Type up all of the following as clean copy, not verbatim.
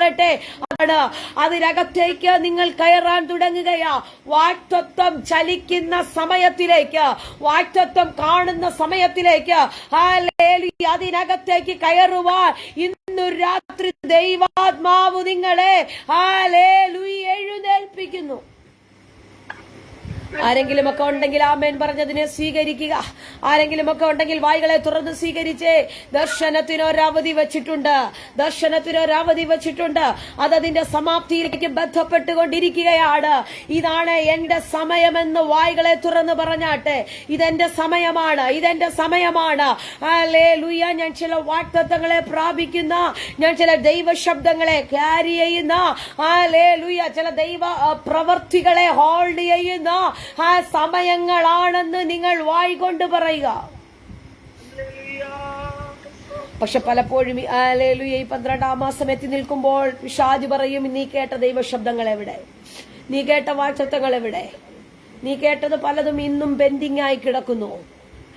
പറയട്ടെ, അതിനകത്തേക്ക് നിങ്ങൾ കയറാൻ തുടങ്ങുകയാ. വാഗ്ദത്തം ചലിക്കുന്ന സമയത്തിലേക്ക്, വാഗ്ദത്തം കാണുന്ന സമയത്തിലേക്ക് ഹല്ലേലൂയ അതിനകത്തേക്ക് കയറുവാൻ ഇന്നു രാത്രി ദൈവാത്മാവ് നിങ്ങളെ ഹല്ലേലൂയ എഴുന്നേൽപ്പിക്കുന്നു. ആരെങ്കിലും ഒക്കെ ഉണ്ടെങ്കിൽ ആമേൻ പറഞ്ഞതിനെ സ്വീകരിക്കുക. ആരെങ്കിലും ഒക്കെ ഉണ്ടെങ്കിൽ വായ്കളെ തുറന്ന് സ്വീകരിച്ചേ. ദർശനത്തിനൊരവധി വെച്ചിട്ടുണ്ട്, ദർശനത്തിനൊരവധി വെച്ചിട്ടുണ്ട്. അതതിന്റെ സമാപ്തിയിലേക്ക് ബന്ധപ്പെട്ടുകൊണ്ടിരിക്കുകയാണ്. ഇതാണ് എന്റെ സമയമെന്ന് വായ്കളെ തുറന്ന് പറഞ്ഞാട്ടെ. ഇതെന്റെ സമയമാണ്, ഇതെന്റെ സമയമാണ്. ഹല്ലേലൂയ. ഞാൻ ചില വാഗ്ദത്തങ്ങളെ പ്രാപിക്കുന്ന, ഞാൻ ചില ദൈവ ശബ്ദങ്ങളെ ക്യാരി ചെയ്യുന്ന, ഹല്ലേലൂയ ചില ദൈവ പ്രവർത്തികളെ ഹോൾഡ് ചെയ്യുന്ന ആ സമയങ്ങളാണെന്ന് നിങ്ങൾ വായിക്കൊണ്ട് പറയുക. പക്ഷെ പലപ്പോഴും ഹല്ലേലൂയ ഈ 12-ാം മാസം എത്തി നിൽക്കുമ്പോൾ പിശാച് പറയും, നീ കേട്ട ദൈവശബ്ദങ്ങൾ എവിടെ, നീ കേട്ട വാഗ്ദത്തങ്ങൾ എവിടെ, നീ കേട്ടത് പലതും ഇന്നും പെൻഡിങ് ആയി കിടക്കുന്നു.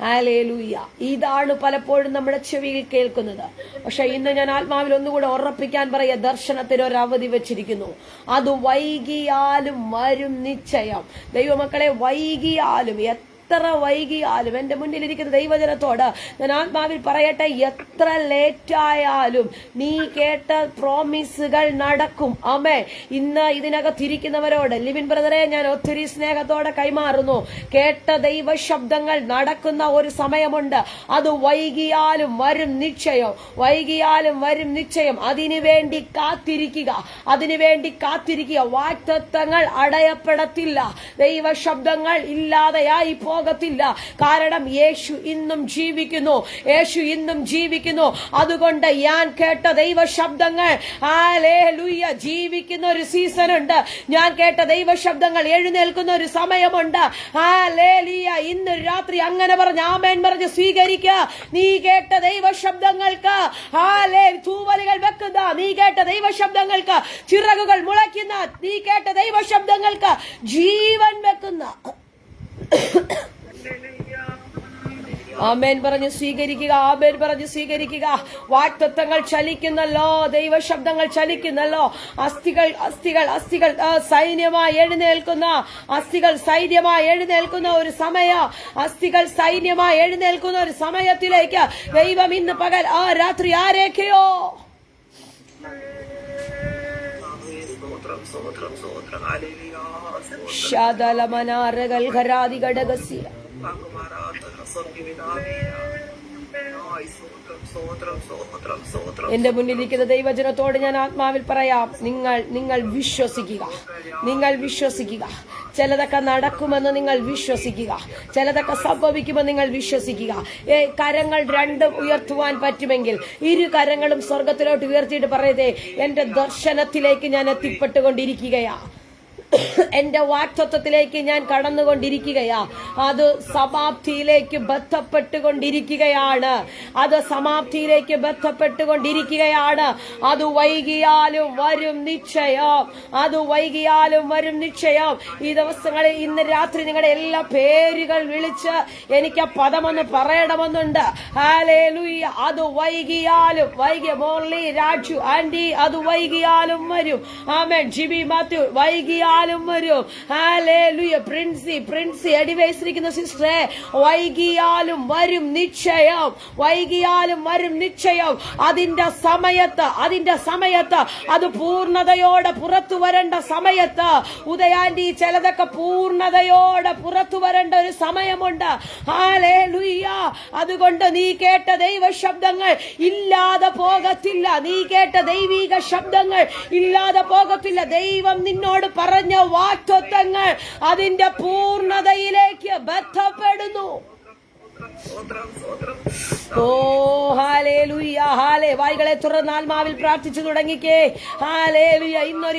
ഹല്ലേലൂയ. ഇതാണ് പലപ്പോഴും നമ്മുടെ ചെവിയിൽ കേൾക്കുന്നത്. പക്ഷെ ഇന്ന് ഞാൻ ആത്മാവിൽ ഒന്നുകൂടെ ഉറപ്പിക്കാൻ പറയാ, ദർശനത്തിന് ഒരു അവധി വെച്ചിരിക്കുന്നു. അത് വൈകിയാലും വരും നിശ്ചയം. ദൈവമക്കളെ, വൈകിയാലും എത്ര വൈകിയാലും എന്റെ മുന്നിലിരിക്കുന്ന ദൈവജനത്തോട് ഞാൻ ആത്മാവിൽ പറയട്ടെ, എത്ര ലേറ്റായാലും നീ കേട്ട പ്രോമിസുകൾ നടക്കും. ആമേ. ഇന്ന് ഇതിനകത്തിരിക്കുന്നവരോട് ലിവിൻ ബ്രദറെ ഞാൻ ഒത്തിരി സ്നേഹത്തോടെ കൈമാറുന്നു. കേട്ട ദൈവ ശബ്ദങ്ങൾ നടക്കുന്ന ഒരു സമയമുണ്ട്. അത് വൈകിയാലും വരും നിശ്ചയം, വൈകിയാലും വരും നിശ്ചയം. അതിനുവേണ്ടി കാത്തിരിക്കുക, അതിനുവേണ്ടി കാത്തിരിക്കുക. വാഗ്ദത്തങ്ങൾ അടയപ്പെടത്തില്ല, ദൈവ ശബ്ദങ്ങൾ ഇല്ലാതെയായി പോകത്തില്ല. കാരണം യേശു ഇന്നും ജീവിക്കുന്നു, യേശു ഇന്നും ജീവിക്കുന്നു. അതുകൊണ്ട് ഞാൻ കേട്ട ദൈവ ശബ്ദങ്ങൾ ഹല്ലേലൂയ ജീവിക്കുന്ന ഒരു സീസൺ ഉണ്ട്. ഞാൻ കേട്ട ദൈവ ശബ്ദങ്ങൾ എഴുന്നേൽക്കുന്ന ഒരു സമയമുണ്ട്. ഹല്ലേലൂയ. ഇന്ന് രാത്രി അങ്ങനെ പറഞ്ഞ് ആമേൻ പറഞ്ഞ് സ്വീകരിക്കുക. നീ കേട്ട ദൈവ ശബ്ദങ്ങൾക്ക് തൂവലുകൾ വെക്കുന്ന, നീ കേട്ട ദൈവ ശബ്ദങ്ങൾക്ക് ചിറകുകൾ മുളയ്ക്കുന്ന, നീ കേട്ട ദൈവ ശബ്ദങ്ങൾക്ക് ജീവൻ വെക്കുന്ന ആമേൻ പറഞ്ഞ് സ്വീകരിക്കുക. ആമേൻ പറഞ്ഞ് സ്വീകരിക്കുക. വാഗ്ദത്തങ്ങൾ ചലിക്കുന്നല്ലോ, ദൈവശബ്ദങ്ങൾ ചലിക്കുന്നല്ലോ. അസ്ഥികൾ അസ്ഥികൾ അസ്ഥികൾ സൈന്യമായി എഴുന്നേൽക്കുന്ന, അസ്ഥികൾ സൈന്യമായി എഴുന്നേൽക്കുന്ന ഒരു സമയം, അസ്ഥികൾ സൈന്യമായി എഴുന്നേൽക്കുന്ന ഒരു സമയത്തിലേക്ക് ദൈവം ഇന്ന് പകൽ രാത്രി ആരേക്കെയോ ശാദലമനാരകൾ ഘരാതി ഘടകസിയ എന്റെ മുന്നിലിരിക്കുന്ന ദൈവജനത്തോട് ഞാൻ ആത്മാവിൽ പറയാം, നിങ്ങൾ വിശ്വസിക്കുക, നിങ്ങൾ വിശ്വസിക്കുക. ചിലതൊക്കെ നടക്കുമെന്ന് നിങ്ങൾ വിശ്വസിക്കുക, ചിലതൊക്കെ സംഭവിക്കുമെന്ന് നിങ്ങൾ വിശ്വസിക്കുക. കരങ്ങൾ രണ്ടും ഉയർത്തുവാൻ പറ്റുമെങ്കിൽ ഇരു കരങ്ങളും സ്വർഗത്തിലോട്ട് ഉയർത്തിയിട്ട് പറയതേ, എന്റെ ദർശനത്തിലേക്ക് ഞാൻ എത്തിപ്പെട്ടുകൊണ്ടിരിക്കുകയാ, എന്റെ വാഗ്ദത്തത്തിലേക്ക് ഞാൻ കടന്നുകൊണ്ടിരിക്കുകയാ. അത് സമാപ്തിയിലേക്ക് ബന്ധപ്പെട്ടുകൊണ്ടിരിക്കുകയാണ്, അത് സമാപ്തിയിലേക്ക് ബന്ധപ്പെട്ടുകൊണ്ടിരിക്കുകയാണ്. അത് വൈകിയാലും വരും നിശ്ചയം, അത് വൈകിയാലും വരും നിശ്ചയം. ഈ ദിവസങ്ങളിൽ ഇന്ന് രാത്രി നിങ്ങളുടെ എല്ലാ പേരുകൾ വിളിച്ച് എനിക്ക് ആ പദമൊന്ന് പറയണമെന്നുണ്ട്. ഹല്ലേലൂയ. അത് വൈകിയാലും മോർലി രാജു ആന്റി, അത് വൈകിയാലും വരും. ആമേൻ. ജിബി മാത്യു, വൈകിയാലും വരും. ഹല്ലേലൂയ. പ്രിൻസി അടിവയസ്സിരിക്കുന്ന സിസ്റ്ററെ, വൈകിയാലും വരും നിശ്ചയം, വൈകിയാലും വരും നിശ്ചയം. അതിന്റെ സമയത്ത് അത് പൂർണ്ണതയോടെ പുറത്തു വരേണ്ട സമയത്ത്, ഉദയാന്റി ചിലതൊക്കെ പൂർണ്ണതയോടെ പുറത്തു വരേണ്ട ഒരു സമയമുണ്ട്. ഹല്ലേലൂയ. അതുകൊണ്ട് നീ കേട്ട ദൈവ ശബ്ദങ്ങൾ ഇല്ലാതെ പോകത്തില്ല, നീ കേട്ട ദൈവിക ശബ്ദങ്ങൾ ഇല്ലാതെ പോകത്തില്ല. ദൈവം നിന്നോട് പറഞ്ഞ വാഗ്ദത്തങ്ങൾ അതിന്റെ പൂർണ്ണതയിലേക്ക് ബന്ധപ്പെടുന്നു. ഓ ഹല്ലേലൂയ. വായ്കളെ തുറന്ന് ആത്മാവിൽ പ്രാർത്ഥിച്ചു തുടങ്ങിക്കേ. ഹല്ലേലൂയ.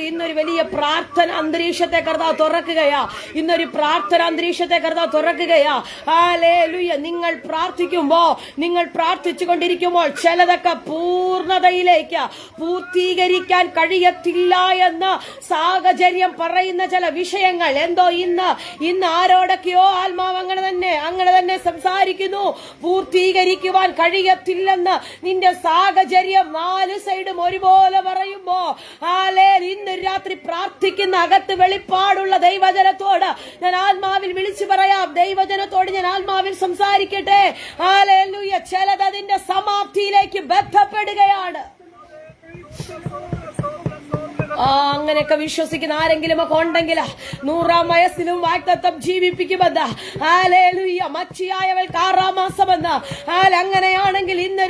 ഇന്നൊരു വലിയ പ്രാർത്ഥന അന്തരീക്ഷത്തെ കർത്താവ് തുറക്കുകയാ. ഇന്നൊരു പ്രാർത്ഥന അന്തരീക്ഷത്തെ കർത്താവ് തുറക്കുകയാ. ഹല്ലേലൂയ. നിങ്ങൾ പ്രാർത്ഥിക്കുമ്പോ, നിങ്ങൾ പ്രാർത്ഥിച്ചു കൊണ്ടിരിക്കുമ്പോൾ ചിലതൊക്കെ പൂർണ്ണതയിലേക്ക് പൂർത്തീകരിക്കാൻ കഴിയത്തില്ല എന്ന് സാഹചര്യം പറയുന്ന ചില വിഷയങ്ങൾ എന്തോ ഇന്ന് ആരോടൊക്കെയോ ആത്മാവ് അങ്ങനെ തന്നെ സംസാരിക്കുന്നു. പറയുന്നു, പൂർത്തീകരിക്കുവാൻ കഴിയത്തില്ലെന്ന് നിന്റെ സാഹചര്യം 4 സൈഡും ഒരുപോലെ പറയുമ്പോ ഇന്ന് രാത്രി പ്രാർത്ഥിക്കുന്ന അകത്ത് വെളിപ്പാടുള്ള ദൈവജനത്തോട് ഞാൻ ആത്മാവിൽ വിളിച്ചു പറയാം. ദൈവജനത്തോട് ഞാൻ ആത്മാവിൽ സംസാരിക്കട്ടെ. ഹല്ലേലൂയ. ചിലത് അതിന്റെ സമാപ്തിയിലേക്ക് ബന്ധപ്പെടുകയാണ്. അങ്ങനെയൊക്കെ വിശ്വസിക്കുന്ന ആരെങ്കിലും ഒക്കെ ഉണ്ടെങ്കിൽ 100-ാം വയസ്സിലും വാഗ്ദത്തം ജീവിപ്പിക്കുമെന്ന്. ഹല്ലേലൂയ. മച്ചിയായവൾക്ക് 6-ാം മാസമെന്ന്. അങ്ങനെയാണെങ്കിൽ ഇന്ന്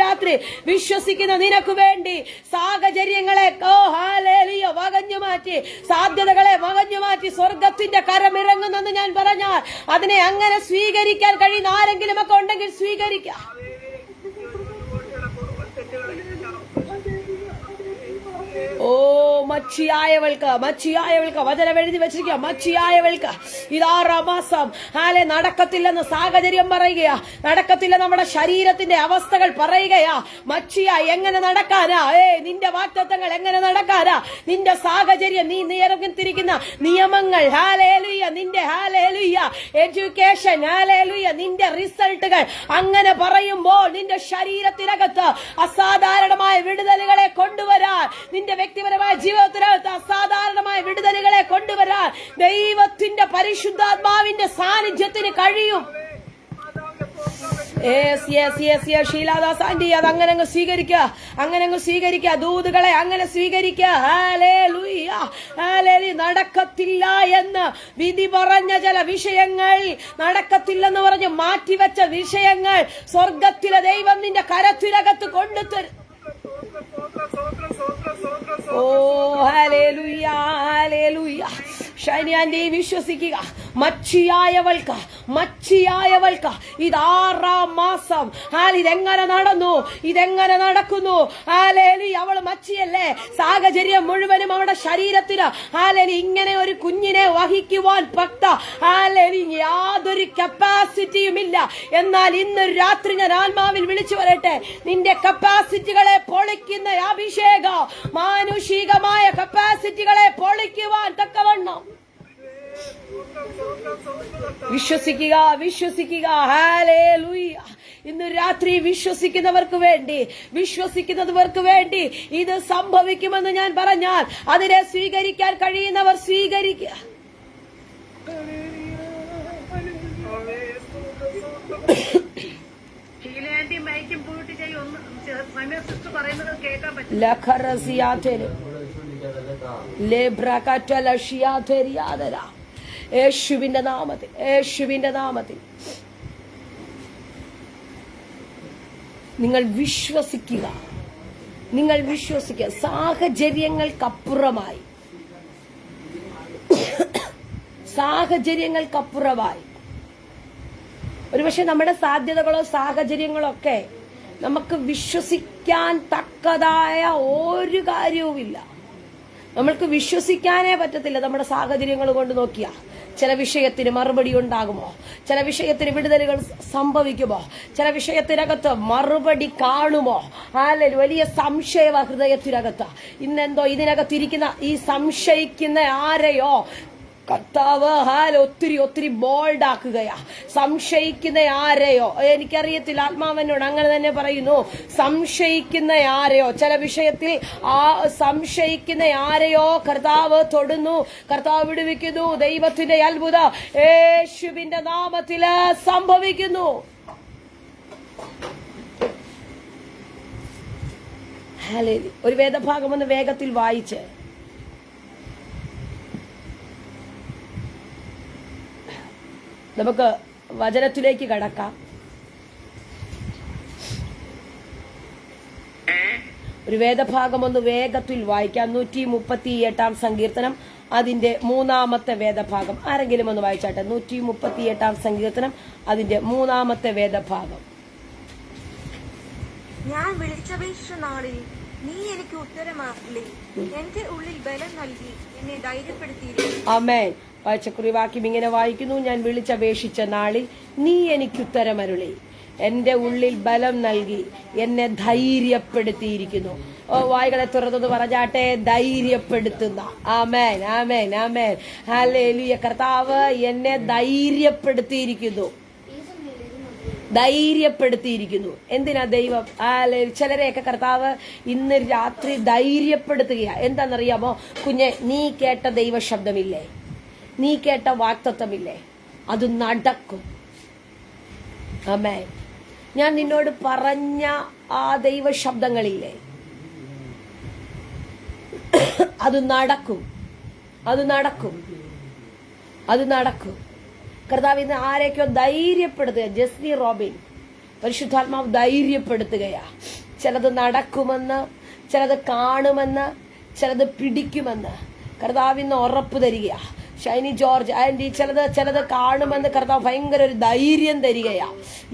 രാത്രി വിശ്വസിക്കുന്ന നിനക്ക് വേണ്ടി സാഹചര്യങ്ങളെ ഹല്ലേലൂയ വകഞ്ഞു മാറ്റി, സാധ്യതകളെ വകഞ്ഞു മാറ്റി സ്വർഗത്തിന്റെ കരമിറങ്ങുന്നെന്ന് ഞാൻ പറഞ്ഞാൽ അതിനെ അങ്ങനെ സ്വീകരിക്കാൻ കഴിയുന്ന ആരെങ്കിലും ഒക്കെ ഉണ്ടെങ്കിൽ സ്വീകരിക്കാം. മച്ചിയായവൾക്ക് വചനം എഴുതി വെച്ചിരിക്കുക. മച്ചിയായവൾക്ക് ഇത് 6-ാം മാസം. നടക്കത്തില്ലെന്ന് സാഹചര്യം പറയുകയാ, നടക്കത്തില്ല നമ്മുടെ ശരീരത്തിന്റെ അവസ്ഥകൾ പറയുകയാ. മച്ചിയ എങ്ങനെ നടക്കാനാ? നിന്റെ വാഗ്ദത്തങ്ങൾ എങ്ങനെ നടക്കാനാ? നിന്റെ സാഹചര്യം, നീ നിയന്ത്രിക്കുന്ന നിയമങ്ങൾ, ഹല്ലേലൂയ, നിന്റെ ഹല്ലേലൂയ എഡ്യൂക്കേഷൻ, ഹല്ലേലൂയ, നിന്റെ റിസൾട്ടുകൾ അങ്ങനെ പറയുമ്പോൾ നിന്റെ ശരീരത്തിനകത്ത് അസാധാരണമായ വിടുതലുകളെ കൊണ്ടുവരാൻ, നിന്റെ വ്യക്തിപരമായ ജീവിതത്തിനകത്ത് അസാധാരണമായ വിടുതലുകളെ കൊണ്ടുവരാൻ ദൈവത്തിന്റെ പരിശുദ്ധാത്മാവിന്റെ സാന്നിധ്യത്തിന് കഴിയും. ഷീലാദാസ് ആന്റി അത് അങ്ങനെ അങ്ങ് സ്വീകരിക്കുക. ദൂതുകളെ അങ്ങനെ സ്വീകരിക്കുക. ഹല്ലേലൂയ. നടക്കത്തില്ല എന്ന് വിധി പറഞ്ഞ ചില വിഷയങ്ങൾ, നടക്കത്തില്ലെന്ന് പറഞ്ഞ് മാറ്റിവെച്ച വിഷയങ്ങൾ സ്വർഗത്തിലെ ദൈവം നിന്റെ കരത്തിനകത്ത് കൊണ്ടുതരും. Hallelujah, hallelujah. ഷൈനിയാന്റി വിശ്വസിക്കുക. മച്ചിയായവൾക്ക് ഇത് 6-ാം മാസം. ഇതെങ്ങനെ നടക്കുന്നു? അവൾ മച്ചിയല്ലേ? സാഹചര്യം മുഴുവനും അവളുടെ ശരീരത്തിന് ഇങ്ങനെ ഒരു കുഞ്ഞിനെ വഹിക്കുവാൻ യാതൊരു കപ്പാസിറ്റിയും ഇല്ല. എന്നാൽ ഇന്ന് രാത്രി ഞാൻ ആത്മാവിൽ വിളിച്ചു വരട്ടെ, നിന്റെ കപ്പാസിറ്റികളെ പൊളിക്കുന്ന അഭിഷേകം, മാനുഷികമായ കപ്പാസിറ്റികളെ പൊളിക്കുവാൻ തക്കവണ്ണം വിശ്വസിക്കുക. ഹല്ലേലൂയ. ഇന്ന് രാത്രി വിശ്വസിക്കുന്നവർക്ക് വേണ്ടി ഇത് സംഭവിക്കുമെന്ന് ഞാൻ പറഞ്ഞാൽ അതിനെ സ്വീകരിക്കാൻ കഴിയുന്നവർ സ്വീകരിക്കുക. യേശുവിന്റെ നാമത്തിൽ നിങ്ങൾ വിശ്വസിക്കുക. സാഹചര്യങ്ങൾക്കപ്പുറമായി ഒരുപക്ഷെ നമ്മുടെ സാധ്യതകളോ സാഹചര്യങ്ങളോ ഒക്കെ നമുക്ക് വിശ്വസിക്കാൻ തക്കതായ ഒരു കാര്യവുമില്ല. നമ്മൾക്ക് വിശ്വസിക്കാനേ പറ്റത്തില്ല. നമ്മുടെ സാഹചര്യങ്ങൾ കൊണ്ട് നോക്കിയാ ചില വിഷയത്തിന് മറുപടി ഉണ്ടാകുമോ? ചില വിഷയത്തിന് വിടുതലുകൾ സംഭവിക്കുമോ? ചില വിഷയത്തിനകത്ത് മറുപടി കാണുമോ? അല്ലെങ്കിൽ വലിയ സംശയ ഹൃദയത്തിനകത്ത് ഇന്നെന്തോ ഇതിനകത്തിരിക്കുന്ന ഈ സംശയിക്കുന്ന ആരെയോ കർത്താവ് ഒത്തിരി ബോൾഡ് ആക്കുകയാ. സംശയിക്കുന്ന ആരെയോ, എനിക്കറിയത്തില്ല, ആത്മാവനോട് അങ്ങനെ തന്നെ പറയുന്നു. സംശയിക്കുന്ന ആരെയോ, ചില വിഷയത്തിൽ ആ സംശയിക്കുന്ന ആരെയോ കർത്താവ് തൊടുന്നു, കർത്താവ് വിടുവിക്കുന്നു. ദൈവത്തിന്റെ അത്ഭുതം യേശുവിന്റെ നാമത്തില് സംഭവിക്കുന്നു. ഒരു വേദഭാഗം ഒന്ന് വേഗത്തിൽ വായിച്ച് നമുക്ക് വചനത്തിലേക്ക് കടക്കാം. ഒരു വേദഭാഗം ഒന്ന് വേഗത്തിൽ വായിക്കാം. 138-ാം സങ്കീർത്തനം അതിന്റെ 3-ാമത്തെ വേദഭാഗം. ആരെങ്കിലും ഒന്ന് വായിച്ചാട്ടെ. 138-ാം സങ്കീർത്തനം അതിന്റെ 3-ാമത്തെ വേദഭാഗം. ഞാൻ വിളിച്ചപേക്ഷിച്ച നാളിൽ നീ എനിക്ക് ഉത്തരമരുളി, എന്റെ ഉള്ളിൽ ബലം നൽകി എന്നെ ധൈര്യപ്പെടുത്തിയിരിക്കുന്നു. ആമേൻ. വായിച്ചക്കുറി വാക്യം ഇങ്ങനെ വായിക്കുന്നു: ഞാൻ വിളിച്ചപേക്ഷിച്ച നാളിൽ നീ എനിക്ക് ഉത്തരമരുളി, എന്റെ ഉള്ളിൽ ബലം നൽകി എന്നെ ധൈര്യപ്പെടുത്തിയിരിക്കുന്നു. വായികളെ തുറന്നത് പറഞ്ഞാട്ടെ, ധൈര്യപ്പെടുത്തുന്ന. ആമേൻ, ആമേൻ, ആമേൻ. ഹല്ലേലൂയ. കർത്താവ് എന്നെ ധൈര്യപ്പെടുത്തിയിരിക്കുന്നു. ധൈര്യപ്പെടുത്തിയിരിക്കുന്നു. എന്തിനാ ദൈവം ചിലരെയൊക്കെ കർത്താവ് ഇന്ന് രാത്രി ധൈര്യപ്പെടുത്തുകയാ. എന്താണെന്നറിയാമോ കുഞ്ഞെ, നീ കേട്ട ദൈവ ശബ്ദമില്ലേ, നീ കേട്ട വാക്തത്വമില്ലേ, അത് നടക്കും. ആമേൻ. ഞാൻ നിന്നോട് പറഞ്ഞ ആ ദൈവ ശബ്ദങ്ങളില്ലേ, അത് നടക്കും, അത് നടക്കും, അത് നടക്കും. കർത്താവ് ഇന്ന് ആരെയൊക്കെയോ ധൈര്യപ്പെടുത്തുക. ജസ്നി റോബിൻ, പരിശുദ്ധാത്മാവ് ധൈര്യപ്പെടുത്തുകയാ. ചിലത് നടക്കുമെന്ന്, ചിലത് കാണുമെന്ന്, ചിലത് പിടിക്കുമെന്ന് കർത്താവിന്ന് ഉറപ്പ് തരികയാ. ഷൈനി ജോർജ് ആന്റി, ചിലത് കാണുമെന്ന് കർത്താവ് ഭയങ്കര ഒരു ധൈര്യം തരികയാ.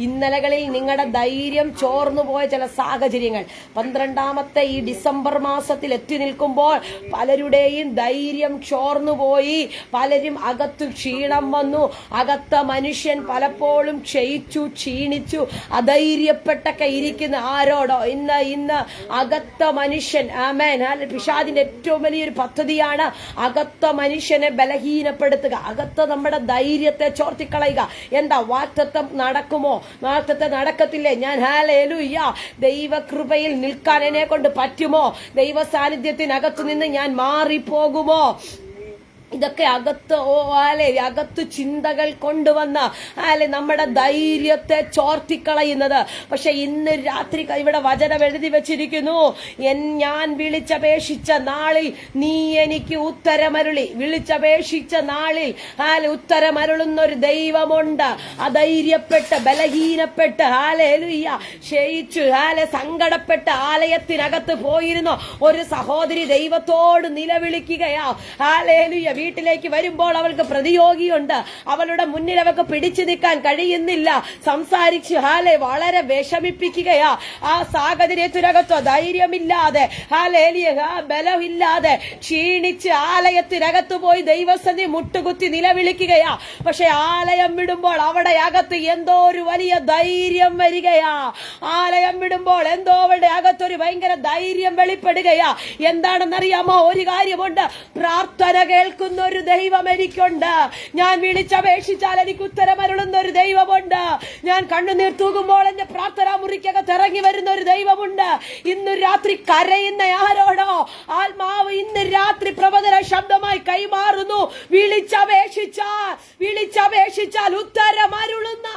ഇന്നലകളിൽ നിങ്ങളുടെ ധൈര്യം ചോർന്നു പോയ ചില സാഹചര്യങ്ങൾ 12ാമത്തെ ഈ ഡിസംബർ മാസത്തിൽ എത്തി നിൽക്കുമ്പോൾ പലരുടെയും ധൈര്യം ചോർന്നുപോയി. പലരും അകത്ത് ക്ഷീണം വന്നു. അകത്ത മനുഷ്യൻ പലപ്പോഴും ക്ഷയിച്ചു, ക്ഷീണിച്ചു, അധൈര്യപ്പെട്ടൊക്കെ ഇരിക്കുന്ന ആരോടോ ഇന്ന് അകത്ത മനുഷ്യൻ, ആമേൻ, പിശാചിന്റെ ഏറ്റവും വലിയൊരു പദ്ധതിയാണ് അകത്ത മനുഷ്യനെ ബലഹീനപ്പെടുത്തുക, അകത്ത് നമ്മുടെ ധൈര്യത്തെ ചോർത്തിക്കളയുക. എന്താ വാക്തത്വം നടക്കുമോ? വാക്തത്വം നടക്കത്തില്ലേ? ഞാൻ ഹല്ലേലൂയ, ദൈവകൃപയിൽ നിൽക്കാൻ എന്നെ കൊണ്ട് പറ്റുമോ? ദൈവ സാന്നിധ്യത്തിനകത്തു നിന്ന് ഞാൻ മാറിപ്പോകുമോ? ഇതൊക്കെ അകത്ത് ചിന്തകൾ കൊണ്ടുവന്ന് നമ്മുടെ ധൈര്യത്തെ ചോർത്തിക്കളയുന്നത്. പക്ഷെ ഇന്ന് രാത്രി ഇവിടെ വചനം എഴുതി വെച്ചിരിക്കുന്നു, ഞാൻ വിളിച്ചപേക്ഷിച്ച നാളിൽ നീ എനിക്ക് ഉത്തരമരുളി. വിളിച്ചപേക്ഷിച്ച നാളിൽ ഉത്തരമരുളുന്ന ഒരു ദൈവമുണ്ട്. അധൈര്യപ്പെട്ട് ബലഹീനപ്പെട്ട് ക്ഷയിച്ചു സങ്കടപ്പെട്ട് ആലയത്തിനകത്ത് പോയിരുന്ന ഒരു സഹോദരി ദൈവത്തോട് നിലവിളിക്കുകയാ. ഹല്ലേലൂയ. വീട്ടിലേക്ക് വരുമ്പോൾ അവൾക്ക് പ്രതിയോഗിയുണ്ട്. അവളുടെ മുന്നിൽ അവൾക്ക് പിടിച്ചു നിൽക്കാൻ കഴിയുന്നില്ല. സംസാരിച്ച് വളരെ വിഷമിപ്പിക്കുകയാ. ആ സാഹചര്യത്തിനകത്തോ ധൈര്യമില്ലാതെ ബലമില്ലാതെ ക്ഷീണിച്ച് ആലയത്തിനകത്ത് പോയി ദൈവസന്നിധി മുട്ടുകുത്തി നിലവിളിക്കുകയാ. പക്ഷെ ആലയം വിടുമ്പോൾ അവിടെ അകത്ത് എന്തോ ഒരു വലിയ ധൈര്യം വരികയാ. ആലയം വിടുമ്പോൾ എന്തോ അവളുടെ അകത്തൊരു ഭയങ്കര ധൈര്യം വെളിപ്പെടുകയാ. എന്താണെന്നറിയാമോ? ഒരു കാര്യമുണ്ട്, പ്രാർത്ഥന കേൾക്കുന്ന ഒരു ദൈവം എനിക്കുണ്ട്. ഞാൻ വിളിച്ചപേക്ഷിച്ചാൽ എനിക്ക് ഉത്തരമരുളുന്ന ഒരു ദൈവമുണ്ട്. ഞാൻ കണ്ണുനീർ തൂകുമ്പോൾ എന്റെ പ്രാർത്ഥനാ മുറിക്കകത്ത് ഇറങ്ങി വരുന്ന ഒരു ദൈവമുണ്ട്. ഇന്ന് രാത്രി കരയുന്ന ആരോടോ ആത്മാവ് ഇന്ന് രാത്രി പ്രബോധന ശബ്ദമായി കൈമാറുന്നു. വിളിച്ചപേക്ഷിച്ചാൽ ഉത്തരമരുളുന്ന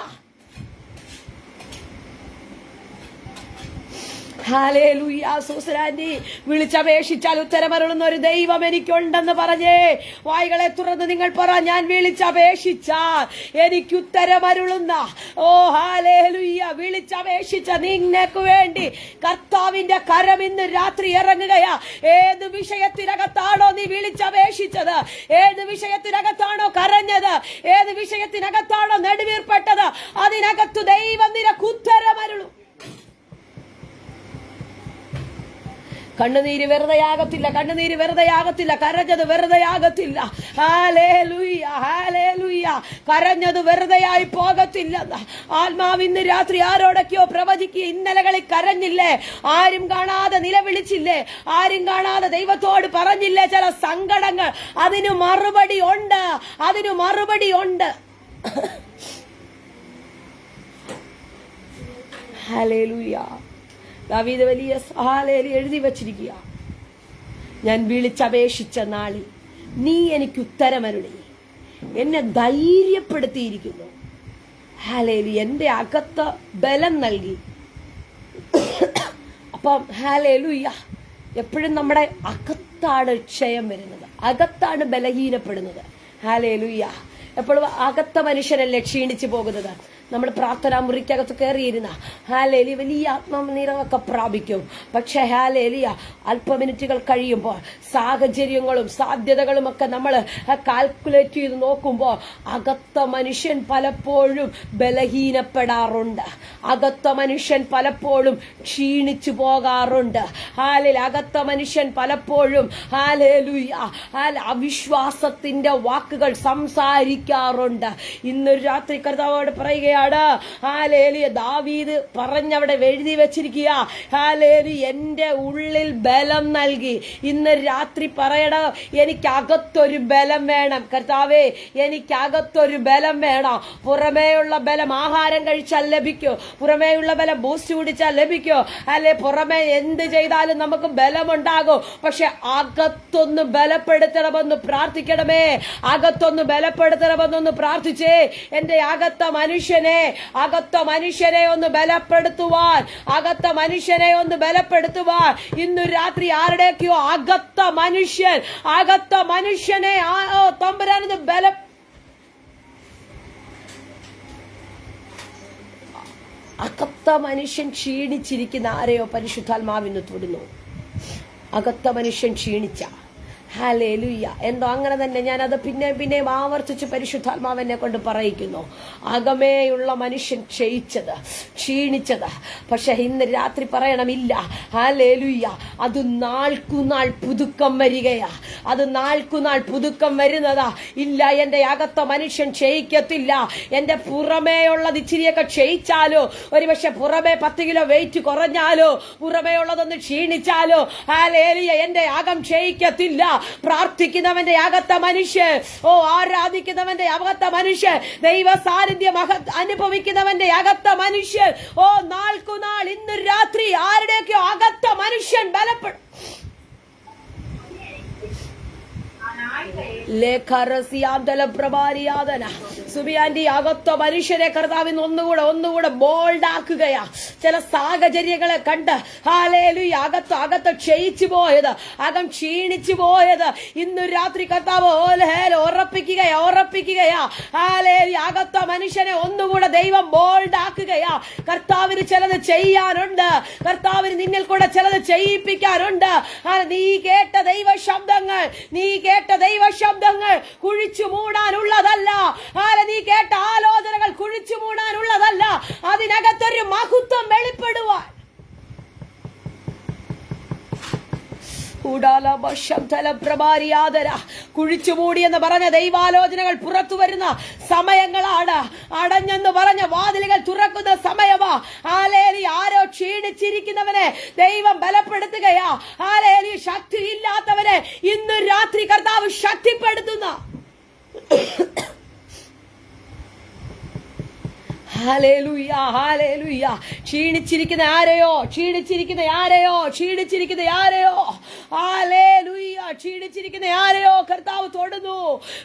ഹല്ലേലൂയ. സൂസരാന്റി, വിളിച്ചപേക്ഷിച്ചാൽ ഉത്തരമരുളുന്ന ഒരു ദൈവം എനിക്കുണ്ടെന്ന് പറഞ്ഞേ. വായികളെ തുറന്ന് നിങ്ങൾ പറ, ഞാൻ വിളിച്ചപേക്ഷിച്ചാൽ എനിക്ക് ഉത്തരമരുളുന്ന. ഓ ഹല്ലേലൂയ. വിളിച്ചപേക്ഷിച്ച നിനക്ക് വേണ്ടി കർത്താവിന്റെ കരം ഇന്ന് രാത്രി ഇറങ്ങുകയാ. ഏത് വിഷയത്തിനകത്താണോ നീ വിളിച്ചപേക്ഷിച്ചത്, ഏത് വിഷയത്തിനകത്താണോ കരഞ്ഞത്, ഏത് വിഷയത്തിനകത്താണോ നെടുവീർപ്പെട്ടത്, അതിനകത്ത് ദൈവം നിനക്ക് ഉത്തരമരുളും. കണ്ണുനീര് വെറുതെയാകത്തില്ല, കണ്ണുനീര് വെറുതെയാകത്തില്ല, കരഞ്ഞത് വെറുതെയാകത്തില്ല. Hallelujah, hallelujah. കരഞ്ഞത് വെറുതെയായി പോകത്തില്ല. ആത്മാവ് ഇന്ന് രാത്രി ആരോടൊക്കെയോ പ്രവചിക്കുക. ഇന്നലകളിൽ കരഞ്ഞില്ലേ? ആരും കാണാതെ നിലവിളിച്ചില്ലേ? ആരും കാണാതെ ദൈവത്തോട് പറഞ്ഞില്ലേ ചില സങ്കടങ്ങൾ? അതിന് മറുപടി ഉണ്ട്, അതിന് മറുപടി ഉണ്ട്. ഹല്ലേലൂയ. ദാവീദ് വലിയ എഴുതി വച്ചിരിക്കുക, ഞാൻ വിളിച്ചപേക്ഷിച്ച നാളിൽ നീ എനിക്ക് ഉത്തരമരുളി, എന്നെ ധൈര്യപ്പെടുത്തിയിരിക്കുന്നു. ഹല്ലേലൂയ. എന്റെ അകത്ത് ബലം നൽകി. അപ്പം ഹല്ലേലൂയ, എപ്പോഴും നമ്മുടെ അകത്താണ് ക്ഷയം വരുന്നത്, അകത്താണ് ബലഹീനപ്പെടുന്നത്. ഹല്ലേലൂയ. എപ്പോഴും അകത്ത മനുഷ്യരല്ലേ ക്ഷീണിച്ചു പോകുന്നത്. നമ്മൾ പ്രാർത്ഥനാ മുറിക്കകത്ത് കയറിയിരുന്ന ഹല്ലേലൂയ വലിയ ആത്മനിറവൊക്കെ പ്രാപിക്കും. പക്ഷെ ഹല്ലേലൂയ അല്പമിനിറ്റുകൾ കഴിയുമ്പോൾ സാഹചര്യങ്ങളും സാധ്യതകളും ഒക്കെ നമ്മൾ കാൽക്കുലേറ്റ് ചെയ്ത് നോക്കുമ്പോൾ അകത്ത മനുഷ്യൻ പലപ്പോഴും ബലഹീനപ്പെടാറുണ്ട്. അകത്ത മനുഷ്യൻ പലപ്പോഴും ക്ഷീണിച്ചു പോകാറുണ്ട്. അകത്ത മനുഷ്യൻ പലപ്പോഴും അവിശ്വാസത്തിന്റെ വാക്കുകൾ സംസാരിക്കാറുണ്ട്. ഇന്നൊരു രാത്രി കർത്താവോട് പറയുക, പറയുകയാണ്, ഹാലേലൂയ, ദാവീദ് പറഞ്ഞവിടെ എഴുതി വെച്ചിരിക്കുക, ഹാലേലൂയ, എന്റെ ഉള്ളിൽ ബലം നൽകി. ഇന്ന് രാത്രി പറയണ, എനിക്കകത്തൊരു ബലം വേണം കർത്താവേ, എനിക്കകത്തൊരു ബലം വേണം. പുറമേയുള്ള ബലം ആഹാരം കഴിച്ചാൽ ലഭിക്കോ, പുറമേയുള്ള ബലം ബൂസ്റ്റ് കുടിച്ചാൽ ലഭിക്കോ, അല്ലെ പുറമേ എന്ത് ചെയ്താലും നമുക്ക് ബലമുണ്ടാകും. പക്ഷെ അകത്തൊന്ന് ബലപ്പെടുത്തണമെന്ന് പ്രാർത്ഥിക്കണമേ. അകത്തൊന്ന് ബലപ്പെടുത്തണമെന്നൊന്ന് പ്രാർത്ഥിച്ചേ. എന്റെ അകത്ത മനുഷ്യനെ ഒന്ന് ബലപ്പെടുത്തുവാൻ, അകത്ത മനുഷ്യനെ ഒന്ന് ബലപ്പെടുത്തുവാൻ ഇന്ന് രാത്രി ആരുടെയൊക്കെയോ അകത്ത മനുഷ്യനെ തമ്പുരാനൊന്ന് അകത്ത മനുഷ്യൻ ക്ഷീണിച്ചിരിക്കുന്ന ആരെയോ പരിശുദ്ധാത്മാവിന്ന് തൊടുന്നു. അകത്ത മനുഷ്യൻ ക്ഷീണിച്ച, ഹല്ലേലൂയ. എന്തോ അങ്ങനെ തന്നെ ഞാനത് പിന്നെയും ആവർത്തിച്ച് പരിശുദ്ധാത്മാവെന്നെ കൊണ്ട് പറയിക്കുന്നു. അകമേയുള്ള മനുഷ്യൻ ക്ഷീണിച്ചത്. പക്ഷെ ഇന്ന് രാത്രി പറയണമില്ല, ഹല്ലേലൂയ, അത് നാൾക്കുനാൾ പുതുക്കം വരികയാ. അത് നാൾക്കുനാൾ പുതുക്കം വരുന്നതാ. ഇല്ല, എന്റെ അകത്ത മനുഷ്യൻ ക്ഷയിക്കത്തില്ല. എന്റെ പുറമേയുള്ളത് ഇച്ചിരിയൊക്കെ ക്ഷയിച്ചാലോ, ഒരുപക്ഷെ പുറമേ 10 കിലോ വെയിറ്റ് കുറഞ്ഞാലോ, പുറമേ ഉള്ളതൊന്ന് ക്ഷീണിച്ചാലോ, ഹല്ലേലൂയ, എന്റെ അകം ക്ഷയിക്കത്തില്ല. പ്രാർത്ഥിക്കുന്നവന്റെ അകത്ത മനുഷ്യൻ, ആരാധിക്കുന്നവന്റെ അകത്ത മനുഷ്യൻ, ദൈവ സാന്നിധ്യം അനുഭവിക്കുന്നവന്റെ അകത്ത മനുഷ്യൻ, നാൾക്കുനാൾ ഇന്ന് രാത്രി ആരുടെയൊക്കെയോ അകത്ത മനുഷ്യൻ ബലപ്പെടും. സുബിയാന്റി, അകത്ത മനുഷ്യരെ കർത്താവിന് ഒന്നുകൂടെ ബോൾഡാക്കുകയാ. ചില സാഹചര്യങ്ങളെ കണ്ട് ഹാലേലൂയ, അകത്ത് ക്ഷയിച്ചു പോയത്, അകം ക്ഷീണിച്ചു പോയത് ഇന്ന് രാത്രി കർത്താവ് ഉറപ്പിക്കുകയാ. ഹാലേലൂയ, അകത്ത മനുഷ്യനെ ഒന്നുകൂടെ ദൈവം ബോൾഡാക്കുകയാ. കർത്താവിന് ചിലത് ചെയ്യാനുണ്ട്, കർത്താവിന് നിന്നിൽ കൂടെ ചിലത് ചെയ്യിപ്പിക്കാനുണ്ട്. നീ കേട്ട ദൈവ ശബ്ദങ്ങൾ കുഴിച്ചു മൂടാനുള്ളതല്ല. നീ കേട്ട ആലോചനകൾ കുഴിച്ചു മൂടാനുള്ളതല്ല. അതിനകത്തൊരു മഹത്വം വെളിപ്പെടുവാൻ കുഴിച്ചുമൂടി എന്ന് പറഞ്ഞ ദൈവാലോചനകൾ പുറത്തു വരുന്ന സമയങ്ങളാണ്. അടഞ്ഞെന്ന് പറഞ്ഞ വാതിലുകൾ തുറക്കുന്ന സമയമാ. ഹാലേലൂയ, ആരോ ക്ഷീണിച്ചിരിക്കുന്നവനെ ദൈവം ബലപ്പെടുത്തുകയാ. ഹാലേലൂയ, ശക്തിയില്ലാത്തവനെ ഇന്ന് രാത്രി കർത്താവ് ശക്തിപ്പെടുത്തുന്ന, ഹല്ലേലൂയ, ഹല്ലേലൂയ. ക്ഷീണിച്ചിരിക്കുന്ന ആരെയോ, ഹല്ലേലൂയ, ക്ഷീണിച്ചിരിക്കുന്ന ആരെയോ കർത്താവ് തൊടുന്നു.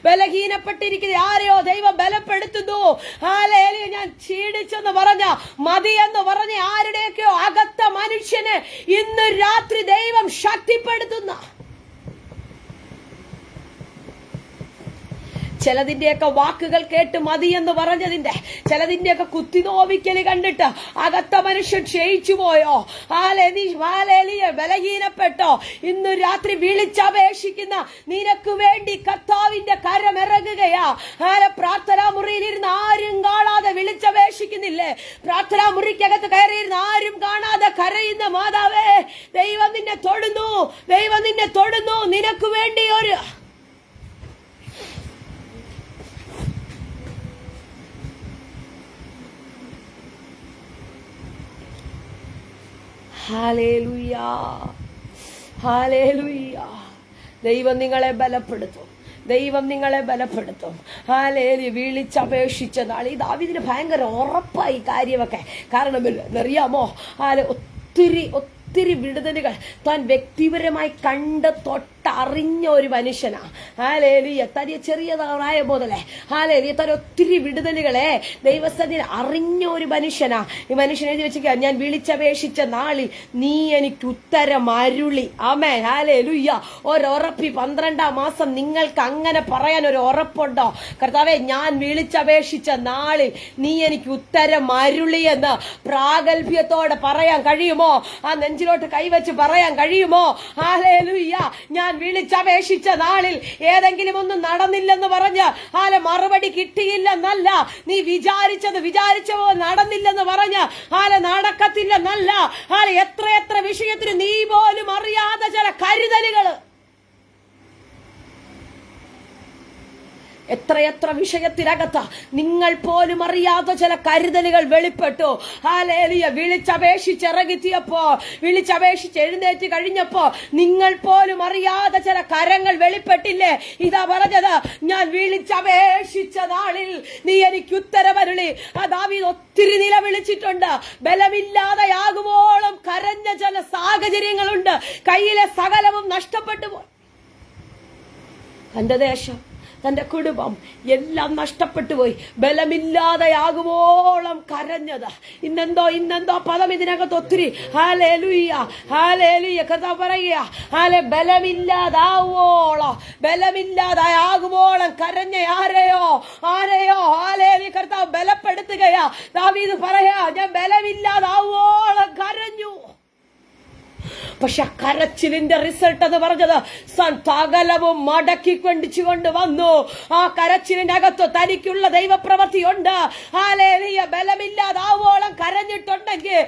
ബലഹീനപ്പെട്ടിരിക്കുന്ന ആരെയോ ദൈവം ബലപ്പെടുത്തുന്നു. ഹല്ലേലൂയ. ഞാൻ ക്ഷീണിച്ചെന്ന് പറഞ്ഞ, മതിയെന്ന് പറഞ്ഞ ആരുടെയൊക്കെയോ അകത്ത മനുഷ്യനെ ഇന്ന് രാത്രി ദൈവം ശക്തിപ്പെടുത്തുന്ന, ചിലതിന്റെയൊക്കെ വാക്കുകൾ കേട്ട് മതിയെന്ന് പറഞ്ഞതിന്റെ, ചിലതിന്റെയൊക്കെ കുത്തിനോവിക്കല് കണ്ടിട്ട് അകത്ത മനുഷ്യൻ ക്ഷയിച്ചു പോയോ, ബലഹീനപ്പെട്ടോ, ഇന്ന് രാത്രി വിളിച്ചപേക്ഷിക്കുന്ന നിനക്ക് വേണ്ടി കർത്താവിന്റെ കരമിറങ്ങുകയാ. പ്രാർത്ഥനാ മുറിയിലിരുന്ന് ആരും കാണാതെ വിളിച്ചപേക്ഷിക്കുന്നില്ലേ? പ്രാർത്ഥനാ മുറിക്കകത്ത് കയറിയിരുന്ന് ആരും കാണാതെ കരയുന്ന മാതാവേ, ദൈവം നിന്നെ തൊടുന്നു. നിനക്ക് വേണ്ടി ഒരു ഹല്ലേലൂയ, ഹല്ലേലൂയ. ദൈവം നിങ്ങളെ ബലപ്പെടുത്തും. ഹല്ലേലൂയ. വിളിച്ചപേക്ഷിച്ച നാൾ ഈ ദാവീദിന് ഭയങ്കര ഉറപ്പായി കാര്യമൊക്കെ. കാരണം എന്നറിയാമോ, ഒത്തിരി വിടുതലുകൾ താൻ വ്യക്തിപരമായി തൊട്ടറിഞ്ഞ ഒരു മനുഷ്യനാ. ഹാലേലൂയ. തനിയെ ചെറിയതായ മുതലേ ഹാലേലൂയ താൻ ഒത്തിരി വിടുതലുകളെ ദൈവസന്നിധിയിൽ അറിഞ്ഞ ഒരു മനുഷ്യനാ. ഈ മനുഷ്യൻ എഴുതി വെച്ചിരിക്കുക, ഞാൻ വിളിച്ചപേക്ഷിച്ച നാളിൽ നീ എനിക്ക് ഉത്തരം അരുളി. ആമേൻ, ഹാലേലൂയ. ഒരുറപ്പി 12-ാം മാസം നിങ്ങൾക്ക് അങ്ങനെ പറയാൻ ഒരു ഉറപ്പുണ്ടോ? കർത്താവേ, ഞാൻ വിളിച്ചപേക്ഷിച്ച നാളിൽ നീ എനിക്ക് ഉത്തരം അരുളി എന്ന് പ്രാഗൽഭ്യത്തോടെ പറയാൻ കഴിയുമോ? ആ നെഞ്ചിലോട്ട് കൈവച്ച് പറയാൻ കഴിയുമോ? ഹല്ലേലൂയ. ഞാൻ വിളിച്ചപേക്ഷിച്ച നാളിൽ ഏതെങ്കിലും ഒന്നും നടന്നില്ലെന്ന് പറഞ്ഞ് മറുപടി കിട്ടിയില്ലെന്നല്ല, നീ വിചാരിച്ച പോലെ നടന്നില്ലെന്ന് പറഞ്ഞ് നടക്കത്തില്ലെന്നല്ല, എത്ര വിഷയത്തിന് നീ പോലും അറിയാതെ ചില കരുതലുകള് എത്രയെത്ര വിഷയത്തിനകത്ത് നിങ്ങൾ പോലും അറിയാത്ത ചില കരുതലുകൾ വെളിപ്പെട്ടു. ഹല്ലേലൂയ. വിളിച്ചപേക്ഷിച്ച് എഴുന്നേറ്റ് കഴിഞ്ഞപ്പോ നിങ്ങൾ പോലും അറിയാതെ ചില കരങ്ങൾ വെളിപ്പെട്ടില്ലേ? ഇതാ പറഞ്ഞത്, ഞാൻ വിളിച്ചപേക്ഷിച്ച നാളിൽ നീ എനിക്ക് ഉത്തരമരുളി. ആ ദാവീദ് ഒത്തിരി നിലവിളിച്ചിട്ടുണ്ട്. ബലമില്ലാതെയാകുവോളം കരഞ്ഞ ചില സാഹചര്യങ്ങളുണ്ട്. കയ്യിലെ സകലവും നഷ്ടപ്പെട്ടു പോയി. തന്റെ ദേശം, തന്റെ കുടുംബം എല്ലാം നഷ്ടപ്പെട്ടു പോയി. ബലമില്ലാതെയാകുവോളം കരഞ്ഞത്. ഇന്നെന്തോ പദം ഇതിനകത്ത് ഒത്തിരി. Hallelujah, hallelujah. കർത്താവ് പറയുക, ബലമില്ലാതാകുവോളം കരഞ്ഞ ആരെയോ ഹല്ലേലൂയ കർത്താവ് ബലപ്പെടുത്തുകയാ. ദാവീദ് പറയാ, ഞാൻ ബലമില്ലാതാവുവോളം കരഞ്ഞു. പക്ഷെ കരച്ചിലിന്റെ റിസൾട്ട് എന്ന് പറഞ്ഞത് സകലവും മടക്കിക്കൊണ്ടിച്ചുകൊണ്ട് വന്നു. ആ കരച്ചിലിന്റെ അകത്ത് തനിക്കുള്ള ദൈവപ്രവൃത്തിയുണ്ട്. ഹല്ലേലൂയ. ബലമില്ലാതാവോളം കരഞ്ഞിട്ടുണ്ടെങ്കിൽ,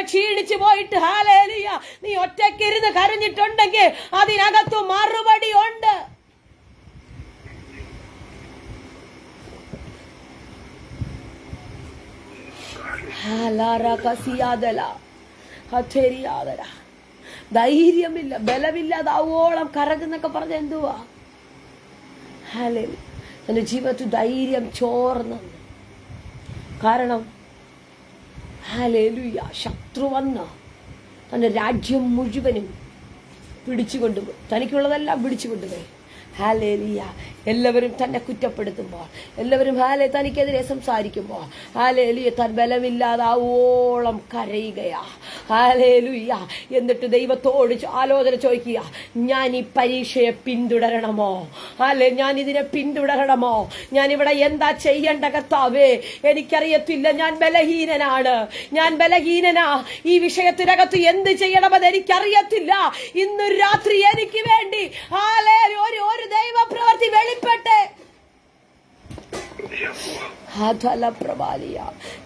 ക്ഷീണിച്ചു പോയിട്ട് ഹല്ലേലൂയ നീ ഒറ്റയ്ക്കിരുന്ന് കരഞ്ഞിട്ടുണ്ടെങ്കിൽ അതിനകത്ത് മറുപടി ഉണ്ട്. ധൈര്യമില്ല, ബലമില്ലാതാവോളം കരകുന്നൊക്കെ പറഞ്ഞ എന്തുവാ? ഹല്ലേലൂയ. തന്റെ ജീവിതത്തിൽ ധൈര്യം ചോർന്നു. കാരണം ഹല്ലേലൂയ ശത്രു വന്ന് തന്റെ രാജ്യം മുഴുവനും പിടിച്ചുകൊണ്ടുപോയി. തനിക്കുള്ളതെല്ലാം പിടിച്ചുകൊണ്ടുപോയി. ഹല്ലേലൂയ. എല്ലാവരും തന്നെ കുറ്റപ്പെടുത്തുമ്പോൾ, എല്ലാവരും തനിക്കെതിരെ സംസാരിക്കുമ്പോൾ ഹല്ലേലൂയ താൻ ബലമില്ലാതാവോളം കരയുകയാ. ഹല്ലേലൂയ. എന്നിട്ട് ദൈവത്തോട് ആലോചന ചോദിക്കുക, ഞാൻ ഈ പരീക്ഷയെ പിന്തുടരണമോ? ഞാൻ ഇതിനെ പിന്തുടരണമോ? ഞാൻ ഇവിടെ എന്താ ചെയ്യേണ്ട കർത്താവേ? എനിക്കറിയത്തില്ല. ഞാൻ ബലഹീനനാ. ഈ വിഷയത്തിനകത്ത് എന്ത് ചെയ്യണമെന്ന് എനിക്കറിയത്തില്ല. ഇന്ന് രാത്രി എനിക്ക് വേണ്ടി ഒരു ദൈവപ്രവൃത്തി വെളിപ്പെട്ടെ.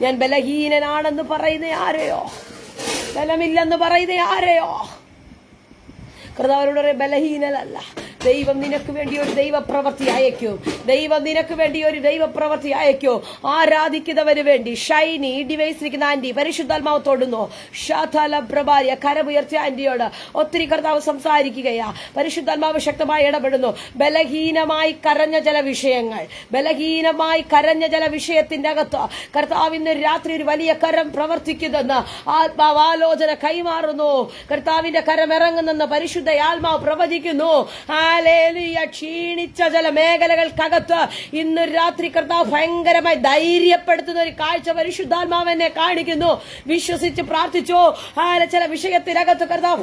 ഞാൻ ബലഹീനനാണെന്ന് പറയുന്ന ആരെയോ, ബലമില്ലെന്ന് പറയുന്ന ആരെയോ കർത്താവിനോട് ബലഹീനനല്ല. ദൈവം നിനക്ക് വേണ്ടി ഒരു ദൈവപ്രവൃത്തി അയക്കും. ആരാധിക്കുന്നവന് വേണ്ടി. ഷൈനി ഈ ഡിവൈസിരിക്കുന്ന ആന്റി പരിശുദ്ധാത്മാവ് തൊടുന്നു. ഷാഥാല പ്രഭാരിയ കരമുയർത്തിയ ആന്റിയോട് ഒത്തിരി കർത്താവ് സംസാരിക്കുകയാ. പരിശുദ്ധാത്മാവ് ശക്തമായി ഇടപെടുന്നു. ബലഹീനമായി കരഞ്ഞ ചില വിഷയത്തിന്റെ അകത്ത് കർത്താവ് ഇന്ന് രാത്രി ഒരു വലിയ കരം പ്രവർത്തിക്കുന്നെന്ന് ആത്മാവാലോചന കൈമാറുന്നു. കർത്താവിന്റെ കരം ഇറങ്ങുന്നെന്ന് പരിശുദ്ധ ആത്മാവ് പ്രവചിക്കുന്നു. ഹല്ലേലൂയ. ക്ഷീണിച്ച ചില മേഖലകൾക്കകത്ത് ഇന്ന് രാത്രി കർത്താവ് ഭയങ്കരമായി ധൈര്യപ്പെടുത്തുന്ന ഒരു കാഴ്ച പരിശുദ്ധാത്മാവ് എന്നെ കാണിക്കുന്നു. വിശ്വസിച്ച് പ്രാർത്ഥിച്ചു. ചില വിഷയത്തിനകത്ത് കർത്താവ്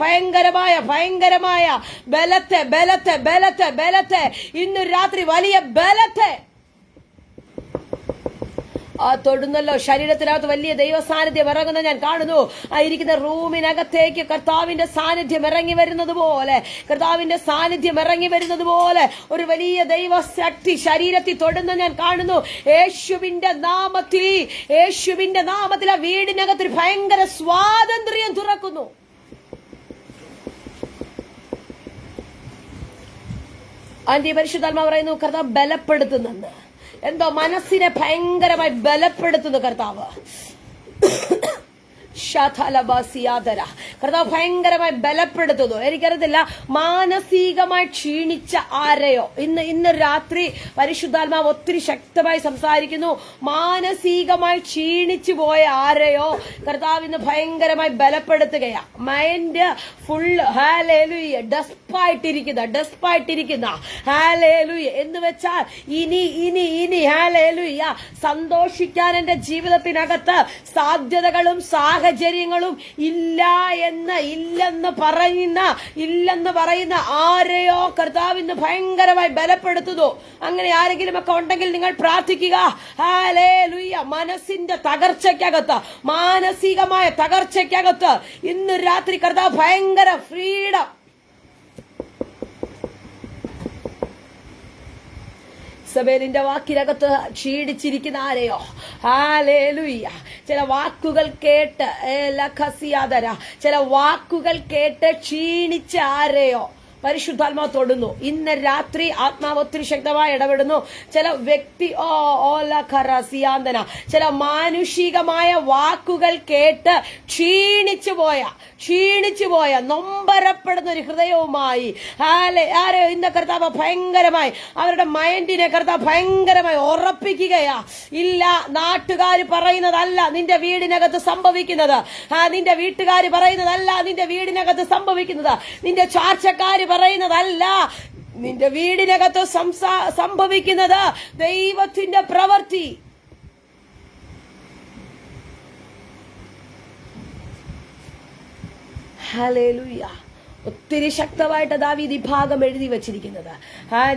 ഭയങ്കരമായ ബലത്തെ ഇന്ന് രാത്രി വലിയ ബലത്തെ തൊടുന്നല്ലോ. ശരീരത്തിനകത്ത് വലിയ ദൈവ സാന്നിധ്യം ഇറങ്ങുന്ന ഞാൻ കാണുന്നു. ആയിരിക്കുന്ന റൂമിനകത്തേക്ക് കർത്താവിന്റെ സാന്നിധ്യം ഇറങ്ങി വരുന്നത് പോലെ ഒരു വലിയ ദൈവശക്തി ശരീരത്തിൽ തൊടുന്ന ഞാൻ കാണുന്നു. യേശുവിന്റെ നാമത്തിൽ ആ വീടിനകത്ത് ഭയങ്കര സ്വാതന്ത്ര്യം തുറക്കുന്നു. ആന്റി പരിശുദ്ധാത്മാവ് പറയുന്നു കർത്താവ് ബലപ്പെടുത്തുന്നെന്ന്. എന്തോ മനസ്സിനെ ഭയങ്കരമായി ബലപ്പെടുത്തുന്നു കർത്താവ്. കർത്താവ് ഭയങ്കരമായി ബലപ്പെടുത്തുന്നു. എനിക്കറിയത്തില്ല മാനസികമായി ക്ഷീണിച്ച ആരെയോ ഇന്ന് രാത്രി പരിശുദ്ധാത്മാവ് ഒത്തിരി ശക്തമായി സംസാരിക്കുന്നു. മാനസികമായി ക്ഷീണിച്ചു പോയ ആരെയോ കർത്താവ് ഇന്ന് ഭയങ്കരമായി ബലപ്പെടുത്തുകയാ. മൈൻഡ് ഫുള്ള് ഹല്ലേലൂയ ഡെസ്പായിട്ടിരിക്കുന്ന ഹല്ലേലൂയ എന്ന് വെച്ചാൽ ഇനി ഹല്ലേലൂയ സന്തോഷിക്കാൻ എന്റെ ജീവിതത്തിനകത്ത് സാധ്യതകളും സാഹചര്യങ്ങളും ഇല്ലെന്ന് പറയുന്ന ആരെയോ കർത്താവ് ഇന്ന് ഭയങ്കരമായി ബലപ്പെടുത്തുന്നു. അങ്ങനെ ആരെങ്കിലും ഒക്കെ ഉണ്ടെങ്കിൽ നിങ്ങൾ പ്രാർത്ഥിക്കുക. ഹല്ലേലൂയ. മനസ്സിന്റെ തകർച്ചയ്ക്കകത്ത്, മാനസികമായ തകർച്ചയ്ക്കകത്ത് ഇന്ന് രാത്രി കർത്താവ് ഭയങ്കര ഫ്രീഡം. ഇസബേലിന്റെ വാക്കിനകത്ത് ക്ഷീണിച്ചിരിക്കുന്ന ആരെയോ ഹല്ലേലൂയ ചില വാക്കുകൾ കേട്ട് ക്ഷീണിച്ച ആരെയോ പരിശുദ്ധാത്മാവ് തൊടുന്നു. ഇന്ന് രാത്രി ആത്മാവ് ഒത്തിരി ശക്തമായി ഇടപെടുന്നു. ചില വ്യക്തി ചില മാനുഷികമായ വാക്കുകൾ കേട്ട് ക്ഷീണിച്ചു പോയ നൊമ്പരപ്പെടുന്ന ഒരു ഹൃദയവുമായി ആരോ ഇന്ന് കർത്താവ് ഭയങ്കരമായി അവരുടെ മൈൻഡിനെ കർത്താവ് ഭയങ്കരമായി ഉറപ്പിക്കുകയാ. ഇല്ല, നാട്ടുകാർ പറയുന്നതല്ല നിന്റെ വീടിനകത്ത് സംഭവിക്കുന്നത്, നിന്റെ വീട്ടുകാർ പറയുന്നതല്ല നിന്റെ വീടിനകത്ത് സംഭവിക്കുന്നത്, നിന്റെ ചാർച്ചക്കാര് പറയുന്നതല്ല നിന്റെ വീടിനകത്ത് സംഭവിക്കുന്നത് ദൈവത്തിന്റെ പ്രവൃത്തി. ഹല്ലേലൂയ. ഒത്തിരി ശക്തമായിട്ട് ദാവീദ് ഈ ഭാഗം എഴുതി വച്ചിരിക്കുന്നത്.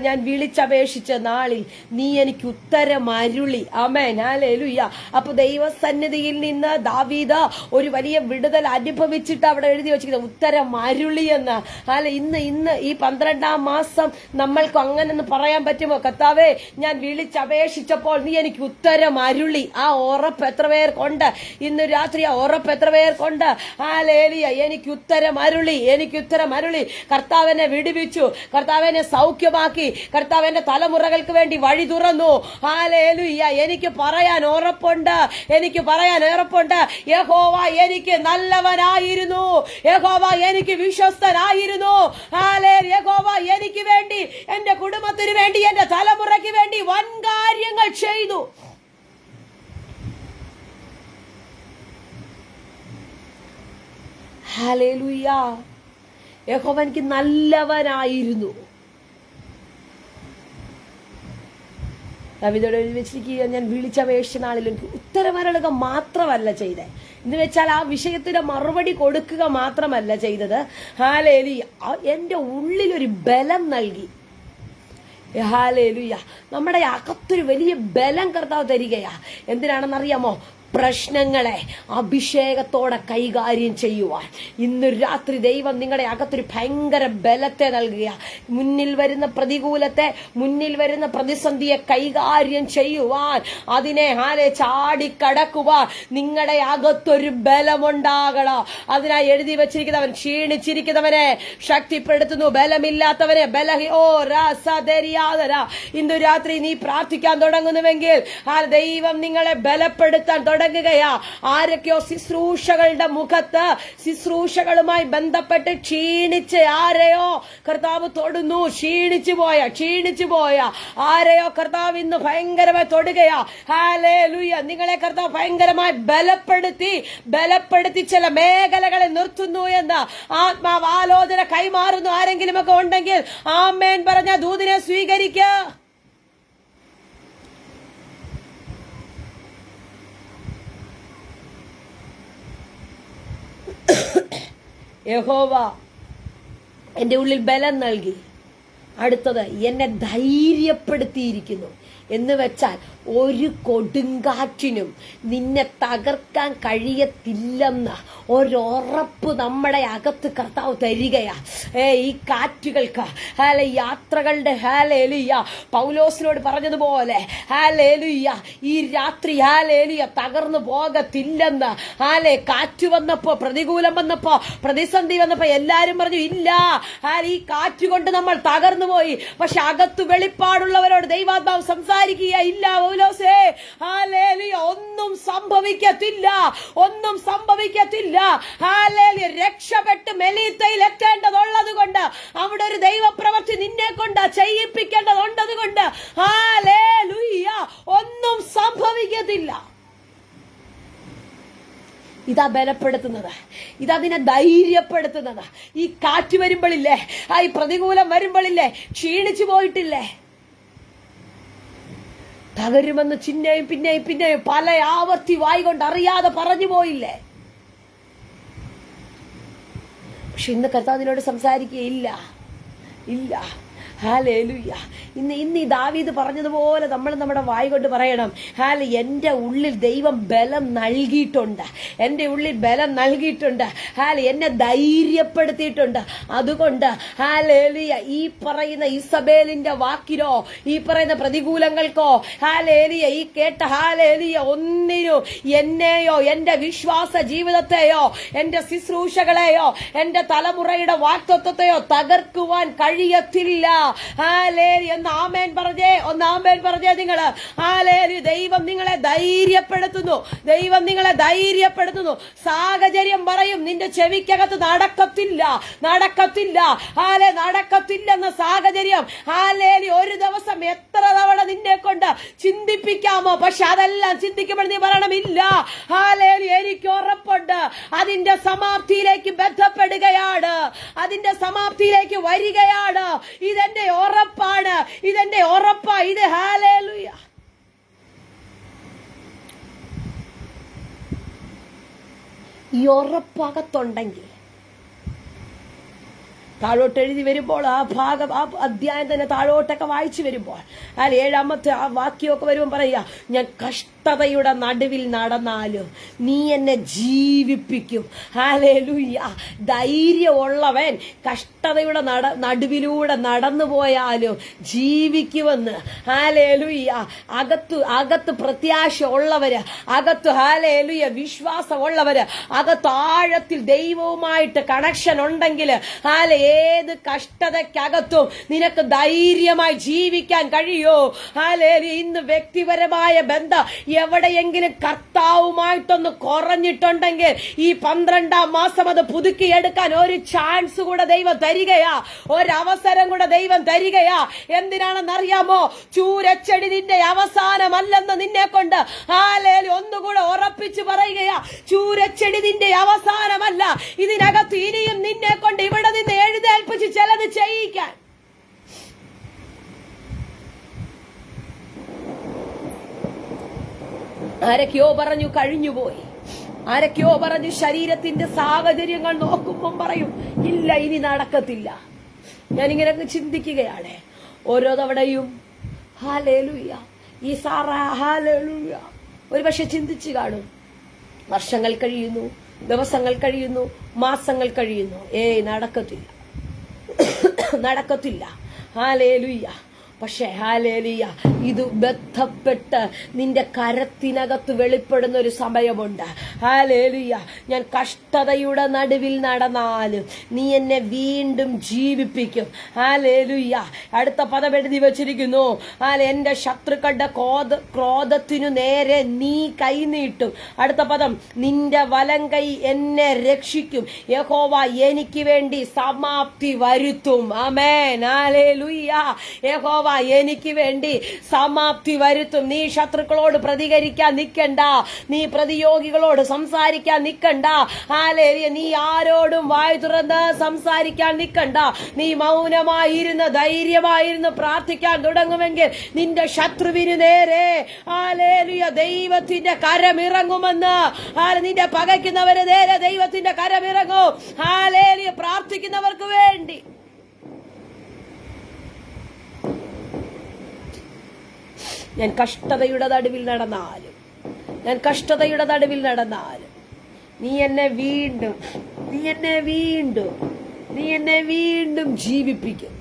ഞാൻ വിളിച്ചപേക്ഷിച്ച നാളിൽ നീ എനിക്ക് ഉത്തരം അരുളി. ആമേൻ. ഹല്ലേലൂയ. അപ്പൊ ദൈവസന്നിധിയിൽ നിന്ന് ദാവീദ് ഒരു വലിയ വിടുതൽ അനുഭവിച്ചിട്ട് അവിടെ എഴുതി വെച്ചിരിക്കുന്നത് ഉത്തരം അരുളി എന്ന്. ഇന്ന് ഈ 12-ാം മാസം നമ്മൾക്ക് അങ്ങനെ പറയാൻ പറ്റുമോ? കർത്താവേ, ഞാൻ വിളിച്ചപേക്ഷിച്ചപ്പോൾ നീ എനിക്ക് ഉത്തരം അരുളി. ആ ഉറപ്പ് എത്ര പേർക്കുണ്ട്? ഇന്ന് രാത്രി ആ ഉറപ്പ് എത്ര പേർക്കുണ്ട്? ഹല്ലേലൂയ. എനിക്ക് ഉത്തരം അരുളി, എനിക്ക് ഉത്തരം അരുളി. കർത്താവിനെ വിടുവിച്ചു, കർത്താവിനെ സൗഖ്യമാക്കി, കർത്താവിന്റെ തലമുറകൾക്ക് വേണ്ടി വഴി തുറന്നു. ഹല്ലേലൂയ. എനിക്ക് പറയാൻ ഉറപ്പുണ്ട്, യഹോവ എനിക്ക് നല്ലവനായിരുന്നു, യഹോവ എനിക്ക് വിശ്വസ്തനായിരുന്നു. യഹോവ എനിക്ക് വേണ്ടി, എന്റെ കുടുംബത്തിന് വേണ്ടി, എന്റെ തലമുറയ്ക്ക് വേണ്ടി വൻ കാര്യങ്ങൾ ചെയ്തു. ഹല്ലേലൂയ. യഹോവ എനിക്ക് നല്ലവനായിരുന്നു. ദാവീദോട് എഴുതി വെച്ചിരിക്കുക, ഞാൻ വിളിച്ചപേക്ഷിച്ച നാളിൽ എനിക്ക് ഉത്തരമരുളുക മാത്രമല്ല ചെയ്തേ. എന്ന് വെച്ചാൽ ആ വിഷയത്തിന് മറുപടി കൊടുക്കുക മാത്രമല്ല ചെയ്തത്. ഹല്ലേലൂയ. എന്റെ ഉള്ളിലൊരു ബലം നൽകി. ഹല്ലേലൂയ. നമ്മുടെ അകത്തൊരു വലിയ ബലം കർത്താവ് തരികയാ. എന്തിനാണെന്നറിയാമോ? പ്രശ്നങ്ങളെ അഭിഷേകത്തോടെ കൈകാര്യം ചെയ്യുവാൻ. ഇന്ന് രാത്രി ദൈവം നിങ്ങളുടെ അകത്തൊരു ഭയങ്കര ബലത്തെ നൽകുക. മുന്നിൽ വരുന്ന പ്രതികൂലത്തെ, മുന്നിൽ വരുന്ന പ്രതിസന്ധിയെ കൈകാര്യം ചെയ്യുവാൻ, അതിനെ ചാടിക്കടക്കുവാൻ നിങ്ങളുടെ അകത്തൊരു ബലമുണ്ടാകണം. അതിനായി എഴുതി വെച്ചിരിക്കുന്നവൻ ക്ഷീണിച്ചിരിക്കുന്നവനെ ശക്തിപ്പെടുത്തുന്നു, ബലമില്ലാത്തവനെ ഇന്ന് രാത്രി നീ പ്രാർത്ഥിക്കാൻ തുടങ്ങുന്നുവെങ്കിൽ ദൈവം നിങ്ങളെ ബലപ്പെടുത്താൻ തുടങ്ങുകയാ. ആരൊക്കെയോ ശുശ്രൂഷകളുടെ മുഖത്ത് ശുശ്രൂഷകളുമായി ബന്ധപ്പെട്ട് ക്ഷീണിച്ച് ആരെയോ കർത്താവ് തൊടുന്നു. ക്ഷീണിച്ചു പോയ ആരെയോ കർത്താവ് ഇന്ന് ഭയങ്കരമായി തൊടുകയാ. ഹല്ലേലൂയ. നിങ്ങളെ കർത്താവ് ഭയങ്കരമായി ബലപ്പെടുത്തി ചില മേഖലകളെ നിർത്തുന്നു എന്ന് ആത്മാവ് ആലോചന കൈമാറുന്നു. ആരെങ്കിലും ഒക്കെ ഉണ്ടെങ്കിൽ ആമേൻ പറഞ്ഞ ദൂതിനെ സ്വീകരിക്കുക. യഹോവ എന്റെ ഉള്ളിൽ ബലം നൽകി. അടുത്തത്, എന്നെ ധൈര്യപ്പെടുത്തിയിരിക്കുന്നു. എന്ന് വെച്ചാൽ ഒരു കൊടുങ്കാറ്റിനും നിന്നെ തകർക്കാൻ കഴിയത്തില്ലെന്ന് ഒരുറപ്പ് നമ്മുടെ അകത്ത് കർത്താവ് തരികയാ. ഈ കാറ്റുകൾക്ക് യാത്രകളുടെ ഹല്ലേലൂയ പൗലോസിനോട് പറഞ്ഞതുപോലെ ഹല്ലേലൂയ ഈ രാത്രി ഹല്ലേലൂയ തകർന്നു പോകത്തില്ലെന്ന്. കാറ്റ് വന്നപ്പോ, പ്രതികൂലം വന്നപ്പോ, പ്രതിസന്ധി വന്നപ്പോ എല്ലാരും പറഞ്ഞു ഇല്ല, ഈ കാറ്റുകൊണ്ട് നമ്മൾ തകർന്നു പോയി. പക്ഷെ അകത്ത് വെളിപ്പാടുള്ളവരോട് ദൈവാത്മാവ് സംസാരിക്കുക, ഇല്ല പൗലോസേ, ഹല്ലേലൂയ ഒന്നും സംഭവിക്കത്തില്ല. ഹല്ലേലൂയ രക്ഷപ്പെട്ട് മെലീത്തയിൽ എത്തേണ്ടതുള്ളത് കൊണ്ട്, അവിടെ ഒരു ദൈവപ്രവൃത്തി നിന്നെ കൊണ്ട് ചെയ്യിപ്പിക്കേണ്ടതുണ്ടത് കൊണ്ട് ഹല്ലേലൂയ ഒന്നും സംഭവിക്കത്തില്ല. ഇതാ ബലപ്പെടുത്തുന്നത്, ഇതതിനെ ധൈര്യപ്പെടുത്തുന്നത്. ഈ കാറ്റ് വരുമ്പോഴില്ലേ, ഈ പ്രതികൂലം വരുമ്പോഴില്ലേ, ക്ഷീണിച്ചു പോയിട്ടില്ലേ, തകരുമെന്ന് പിന്നെയും പല ആവർത്തി വായിക്കൊണ്ട് അറിയാതെ പറഞ്ഞു പോയില്ലേ. പക്ഷെ ഇന്ന് കർത്താവിനോട് സംസാരിക്കുകയില്ല. ഹല്ലേലൂയ. ഇന്ന് ഈ ദാവീദ് പറഞ്ഞതുപോലെ നമ്മൾ നമ്മുടെ വായ കൊണ്ട് പറയണം, എന്റെ ഉള്ളിൽ ദൈവം ബലം നൽകിയിട്ടുണ്ട്, എന്റെ ഉള്ളിൽ ബലം നൽകിയിട്ടുണ്ട്, എന്നെ ധൈര്യപ്പെടുത്തിയിട്ടുണ്ട്. അതുകൊണ്ട് ഹല്ലേലൂയ, ഈ പറയുന്ന ഇസബേലിന്റെ വാക്കിനോ ഈ പറയുന്ന പ്രതികൂലങ്ങൾക്കോ ഹല്ലേലൂയ, ഈ കേട്ട ഹല്ലേലൂയ ഒന്നിനോ എന്നെയോ എന്റെ വിശ്വാസ ജീവിതത്തെയോ എന്റെ ശുശ്രൂഷകളെയോ എന്റെ തലമുറയുടെ വാക്തത്വത്തെയോ തകർക്കുവാൻ കഴിയത്തില്ല. ഹല്ലേലൂയ. ഒന്ന് ആമേൻ പറഞ്ഞേ നിങ്ങള്. ഹല്ലേലൂയ. ദൈവം നിങ്ങളെ ധൈര്യപ്പെടുത്തുന്നു, ദൈവം നിങ്ങളെ ധൈര്യപ്പെടുത്തുന്നു. സാഹചര്യം പറയും നിന്റെ ചെവിക്കകത്ത് നടക്കത്തില്ല, നടക്കത്തില്ലെന്ന സാഹചര്യം ഒരു ദിവസം എത്ര തവണ നിന്നെ കൊണ്ട് ചിന്തിപ്പിക്കാമോ? പക്ഷെ അതെല്ലാം ചിന്തിക്കുമ്പോൾ നീ പറയണമില്ല, എനിക്ക് ഉറപ്പുണ്ട്, അതിന്റെ സമാപ്തിയിലേക്ക് ബന്ധപ്പെടുകയാണ്, അതിന്റെ സമാപ്തിയിലേക്ക് വരികയാണ്. ഇതെന്റെ ഉറപ്പാണ്, ഇതെന്റെ ഉറപ്പാ. ഇത് ഹല്ലേലൂയ. ഈ ഉറപ്പകത്തുണ്ടെങ്കിൽ താഴോട്ട് എഴുതി വരുമ്പോൾ ആ അധ്യായം തന്നെ താഴോട്ടൊക്കെ വായിച്ചു വരുമ്പോൾ 7ാമത്തെ ആ വാക്യമൊക്കെ വരുമ്പോൾ പറയുക, ഞാൻ കഷ്ടതയുടെ നടുവിൽ നടന്നാലും നീ എന്നെ ജീവിപ്പിക്കും. ഹല്ലേലൂയ. ധൈര്യമുള്ളവൻ കഷ്ടതയുടെ നടുവിലൂടെ നടന്നു പോയാലും ജീവിക്കുമെന്ന്. ഹല്ലേലൂയ. അകത്ത് പ്രത്യാശ ഉള്ളവര്, അകത്ത് ഹല്ലേലൂയ വിശ്വാസമുള്ളവര്, അകത്ത് ആഴത്തിൽ ദൈവവുമായിട്ട് കണക്ഷൻ ഉണ്ടെങ്കിൽ ഏത് കഷ്ടതയ്ക്കകത്തും നിനക്ക് ധൈര്യമായി ജീവിക്കാൻ കഴിയോ? ഹല്ലേലൂയ. ഇന്ന് വ്യക്തിപരമായ ബന്ധം എവിടെയെങ്കിലും കർത്താവുമായിട്ടൊന്ന് കുറഞ്ഞിട്ടുണ്ടെങ്കിൽ ഈ 12ാം മാസം അത് പുതുക്കിയെടുക്കാൻ ഒരു ചാൻസ് കൂടെ ദൈവം തരികയാ, ഒരവസരം കൂടെ ദൈവം തരികയാ. എന്തിനാണെന്നറിയാമോ? ചൂരച്ചെടി നിന്റെ അവസാനമല്ലെന്ന് നിന്നെ കൊണ്ട് ഹല്ലേലൂയ ഒന്നുകൂടെ ഉറപ്പിച്ചു പറയുകയാ. ചൂരച്ചെടി നിന്റെ അവസാനമല്ല, ഇതിനകത്ത് ഇനിയും നിന്നെ കൊണ്ട് ഇവിടെ നിന്ന് എഴുന്നേൽപ്പിച്ച് ചിലത് ചെയ്യിക്കാൻ. ആരൊക്കെയോ പറഞ്ഞു കഴിഞ്ഞുപോയി, ആരൊക്കെയോ പറഞ്ഞു ശരീരത്തിന്റെ സാഹചര്യങ്ങൾ നോക്കുമ്പം പറയും ഇല്ല ഇനി നടക്കത്തില്ല. ഞാനിങ്ങനെ ചിന്തിക്കുകയാണ് ഓരോ തവണയും. ഹല്ലേലൂയ. ഈ സാറ ഹല്ലേലൂയ ഒരു പക്ഷെ ചിന്തിച്ചു കാണും, വർഷങ്ങൾ കഴിയുന്നു, ദിവസങ്ങൾ കഴിയുന്നു, മാസങ്ങൾ കഴിയുന്നു, നടക്കത്തില്ല. ഹല്ലേലൂയ. പക്ഷെ ഹല്ലേലൂയ ഇത് ബന്ധപ്പെട്ട് നിന്റെ കരത്തിനകത്ത് വെളിപ്പെടുന്ന ഒരു സമയമുണ്ട്. ഹല്ലേലൂയ. ഞാൻ കഷ്ടതയുടെ നടുവിൽ നടന്നാലും നീ എന്നെ വീണ്ടും ജീവിപ്പിക്കും. ഹല്ലേലൂയ. അടുത്ത പദം എഴുതി വെച്ചിരിക്കുന്നു, എന്റെ ശത്രുക്കളുടെ ക്രോധത്തിനു നേരെ നീ കൈനീട്ടും. അടുത്ത പദം, നിന്റെ വലം കൈ എന്നെ രക്ഷിക്കും. യഹോവ എനിക്ക് വേണ്ടി സമാപ്തി വരുത്തും. ആമേൻ. ഹല്ലേലൂയ. യഹോവ എനിക്ക് വേണ്ടി സമാപ്തി വരുത്തും. നീ ശത്രുക്കളോട് പ്രതികരിക്കാൻ നിൽക്കണ്ട, നീ പ്രതിയോഗികളോട് സംസാരിക്കാൻ നിൽക്കണ്ട. ഹല്ലേലൂയ. നീ ആരോടും വായ് തുറന്ന് സംസാരിക്കാൻ നിൽക്കണ്ട. നീ മൗനമായിരുന്ന് ധൈര്യമായിരുന്ന് പ്രാർത്ഥിക്കാൻ തുടങ്ങുമെങ്കിൽ നിന്റെ ശത്രുവിന് നേരെ ഹല്ലേലൂയ ദൈവത്തിന്റെ കരമിറങ്ങുമെന്ന്. നിന്റെ പകയ്ക്കുന്നവര് നേരെ ദൈവത്തിന്റെ കരമിറങ്ങും. ഹല്ലേലൂയ. പ്രാർത്ഥിക്കുന്നവർക്ക് വേണ്ടി. ഞാൻ കഷ്ടതയുടെ നടുവിൽ നടന്നാലും നീ എന്നെ വീണ്ടും ജീവിപ്പിക്കും.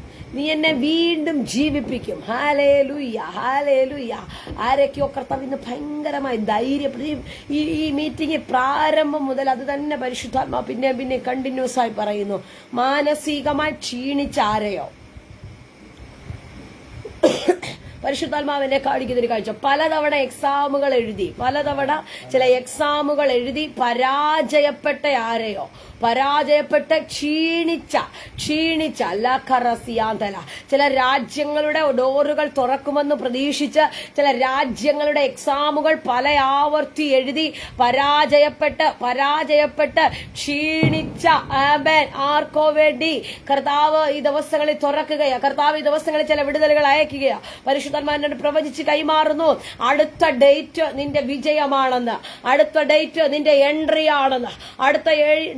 ഹല്ലേലൂയ. ഹല്ലേലൂയ. ആരൊക്കെയോ കർത്താവ് ഇന്ന് ഭയങ്കരമായി ഈ മീറ്റിംഗ് പ്രാരംഭം മുതൽ അത് തന്നെ പരിശുദ്ധാത്മാ പിന്നെ കണ്ടിന്യൂസ് ആയി പറയുന്നു. മാനസികമായി ക്ഷീണിച്ച ആരെയോ പരിശുദ്ധാത്മാവിനെ കാണിക്കുന്നൊരു കാഴ്ച. പലതവണ ചില എക്സാമുകൾ എഴുതി പരാജയപ്പെട്ട ആരെയോ, ക്ഷീണിച്ച ലഖറസിയാന്തല ചില രാജ്യങ്ങളുടെ ഡോറുകൾ തുറക്കുമെന്ന് പ്രതീക്ഷിച്ച് ചില രാജ്യങ്ങളുടെ എക്സാമുകൾ പല ആവർത്തി എഴുതി പരാജയപ്പെട്ട് ക്ഷീണിച്ച ആർക്കോ വേണ്ടി കർത്താവ് ഈ ദിവസങ്ങളിൽ തുറക്കുകയാ. കർത്താവ് ഈ ദിവസങ്ങളിൽ ചില വിടുതലുകൾ അയക്കുകയാ. പരിശുദ്ധ പരിശുദ്ധാത്മാവിനോട് പ്രവചിച്ച് കൈമാറുന്നു. അടുത്ത ഡേറ്റ് നിന്റെ വിജയമാണെന്ന്, അടുത്ത ഡേറ്റ് നിന്റെ എൻട്രി ആണെന്ന്, അടുത്ത